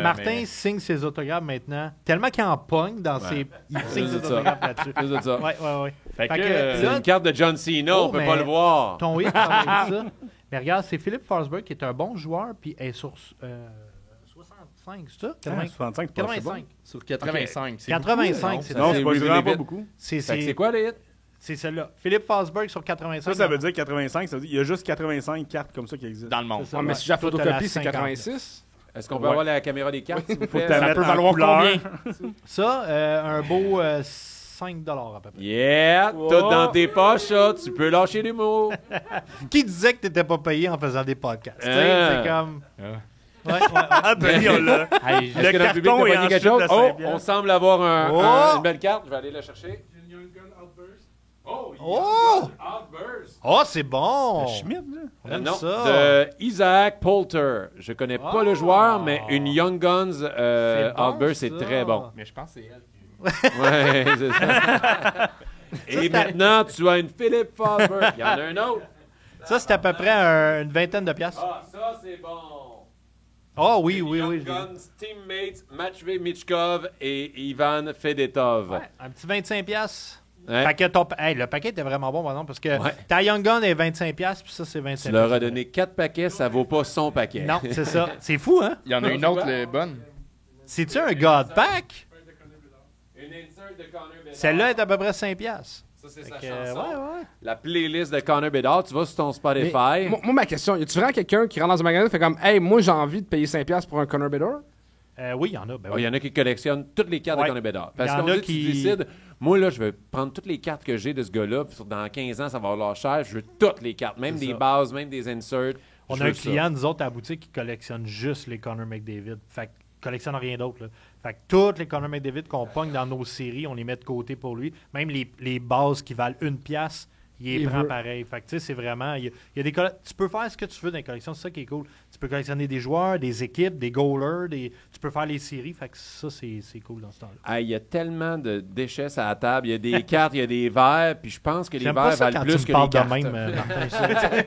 Martin mais- signe ses autographes maintenant. Tellement qu'il en pogne dans ses... Il signe ses C'est ça. autographes là-dessus. Plus de ça. Ouais. Fait Fait que, que, C'est là, une carte de John Cena, Oh, on peut mais pas le voir. Ton hit, ça. Mais regarde, c'est Philippe Forsberg qui est un bon joueur, puis elle est sur 65, c'est ça? 65, c'est pas 85. Sur 85. c'est 85, beaucoup, c'est Non, c'est c'est pas Reveal vraiment It. pas beaucoup. C'est Fait que c'est quoi, les hits? C'est celle-là. Philippe Forsberg sur 85. Ça veut dire 85. Ça veut dire qu'il y a juste 85 cartes comme ça qui existent. Dans le monde. C'est ça. Ouais, mais Ouais. si j'ai la Toi, t'as photocopie, la c'est 50. 86. Est-ce qu'on peut avoir la caméra des cartes, s'il vous Faut que plaît? tu la Ça mettes peut en valoir couleur. combien? Ça, un beau 5 à peu près. Yeah! Tout dans tes poches, ça. Tu peux lâcher les mots. Qui disait que t'étais pas payé en faisant des podcasts? Tu sais, Ah. c'est comme... Ah. Ouais. Anthony, on l'a. Hey, Est-ce que dans le public, carton t'as est pogné quelque ensuite chose? de Oh, 5 piastres. on semble avoir Oh! une belle carte. Je vais aller la chercher. Oh! Oh! Outburst! Oh, c'est bon! Schmidt, là. On aime Non, ça. de Isaac Poulter. Je connais pas le joueur, mais une Young Guns C'est bon, Outburst, c'est ça. très bon. Mais je pense que c'est elle. Ouais, c'est ça. Et maintenant, tu as une Philippe Forsberg. Il y en a un autre. Ça, c'est à peu près une vingtaine de piastres. Ah, ça, c'est bon. Oh oui. Young Guns, teammates, Matvey Michkov et Ivan Fedetov. Ouais, un petit 25 piastres. Ouais. Fait que le paquet était vraiment bon, par exemple, parce que Ouais. ta Young Gun est 25 piastres, puis ça, c'est 25 Tu leur as donné 4 paquets, ça vaut pas son paquet. Non, c'est ça. C'est fou, hein? Il y en a une autre bonne. C'est-tu un God Pack? Une insert de Connor Bedard. Celle-là est à peu près 5 piastres. Ça, c'est Fait sa que, chanson. ouais. La playlist de Connor Bedard, tu vas sur ton Spotify. Moi, ma question, y a-tu vraiment quelqu'un qui rentre dans un magasin et fait comme, hey, moi, j'ai envie de payer 5$ pour un Connor Bedard? Oui, il y en a. Ben Oh, oui. il y en a qui collectionnent toutes les cartes Ouais. de Connor Bedard. Il y Parce en qu'on a dit, qui- tu décides, moi, là, je vais prendre toutes les cartes que j'ai de ce gars-là, puis dans 15 ans, ça va valoir cher. Je veux toutes les cartes, même C'est des ça. bases, même des inserts. On Je a veux un ça. client, nous autres, à la boutique, qui collectionne juste les Connor McDavid. Fait qu'il collectionne rien d'autre. Là. Fait que toutes les Connor McDavid qu'on pogne dans nos séries, on les met de côté pour lui. Même les bases qui valent 1 piastre, il prend pareil. Fait que, tu sais, c'est vraiment... Il y a des tu peux faire ce que tu veux dans les collections, c'est ça qui est cool. Tu peux collectionner des joueurs, des équipes, des goalers, tu peux faire les séries. Fait que ça, c'est cool dans ce temps-là. Il y a tellement de déchets à la table. Il y a des cartes, il y a des verres, puis je pense que les J'aime verres pas ça valent quand plus tu que me les parles cartes. de même, Martin.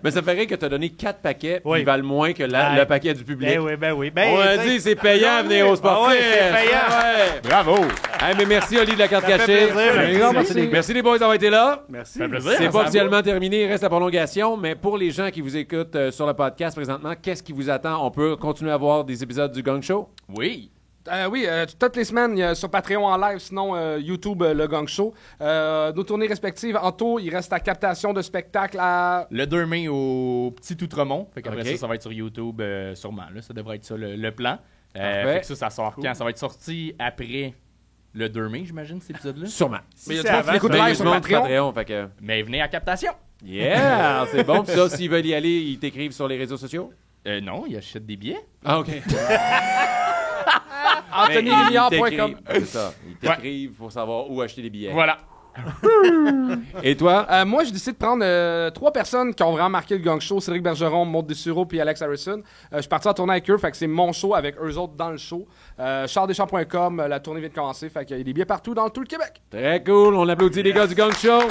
Mais ça ferait que tu as donné 4 paquets, puis Oui. ils valent moins que le paquet du public. Ben oui. On a dit, c'est payant, venez au sportif. c'est payant. Ouais. Bravo! Hey, mais merci, Oli, de la carte cachée. plaisir. Merci les boys d'avoir été là. Merci. C'est pas officiellement terminé, il reste la prolongation, mais pour les gens qui vous écoutent sur le podcast présentement, qu'est-ce qui vous attend? On peut continuer à voir des épisodes du Gang Show? Oui! Oui, toutes les semaines, il y a sur Patreon en live, sinon YouTube, le Gang Show. Nos tournées respectives, en tout, il reste la captation de spectacle à... Le 2 mai au Petit Outremont. Fait qu'après Ok. ça va être sur YouTube sûrement. Là. Ça devrait être ça le plan. Parfait. Fait que ça sort quand? Ça va être sorti après le 2 mai, j'imagine, cet épisode-là? Sûrement. Mais il y a c'est du monde qui avant, l'écoute Ben, il y a live du sur monde Patreon. fait que... Mais venez à captation! Yeah! C'est bon. Puis ça, s'ils veulent y aller, ils t'écrivent sur les réseaux sociaux? Non, il achète des billets. Ah, OK. AnthonyLignard.com. C'est ça. Ils t'écrivent pour savoir où acheter des billets. Voilà. Et toi? Moi, j'ai décidé de prendre 3 personnes qui ont vraiment marqué le Gang Show. Cédric Bergeron, Maud Dessureau puis Alex Harrison. Je suis parti en tournée avec eux, fait que c'est mon show avec eux autres dans le show. CharlesDeschamps.com, la tournée vient de commencer, fait qu'il y a des billets partout dans tout le Québec. Très cool. On applaudit les gars du Gang Show.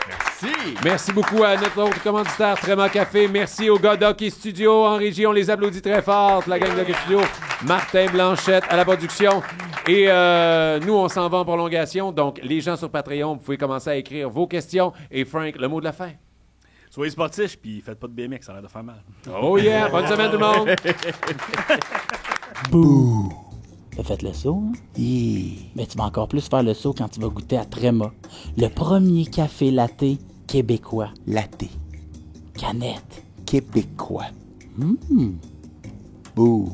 Merci! Merci beaucoup à notre autre commanditaire, Tréma Café. Merci aux gars d'Hockey Studio en régie. On les applaudit très fort, la gang d'Hockey Studio. Martin Blanchette à la production. Et nous, on s'en va en prolongation. Donc, les gens sur Patreon, vous pouvez commencer à écrire vos questions. Et Frank, le mot de la fin. Soyez sportifs, puis faites pas de BMX, ça a l'air de faire mal. Oh yeah! Bonne semaine tout le monde! Bouh! T'as fait le saut, hein? Mais tu vas encore plus faire le saut quand tu vas goûter à Tréma, le premier café latte québécois. Latte. Canette. Québécois. Bouh!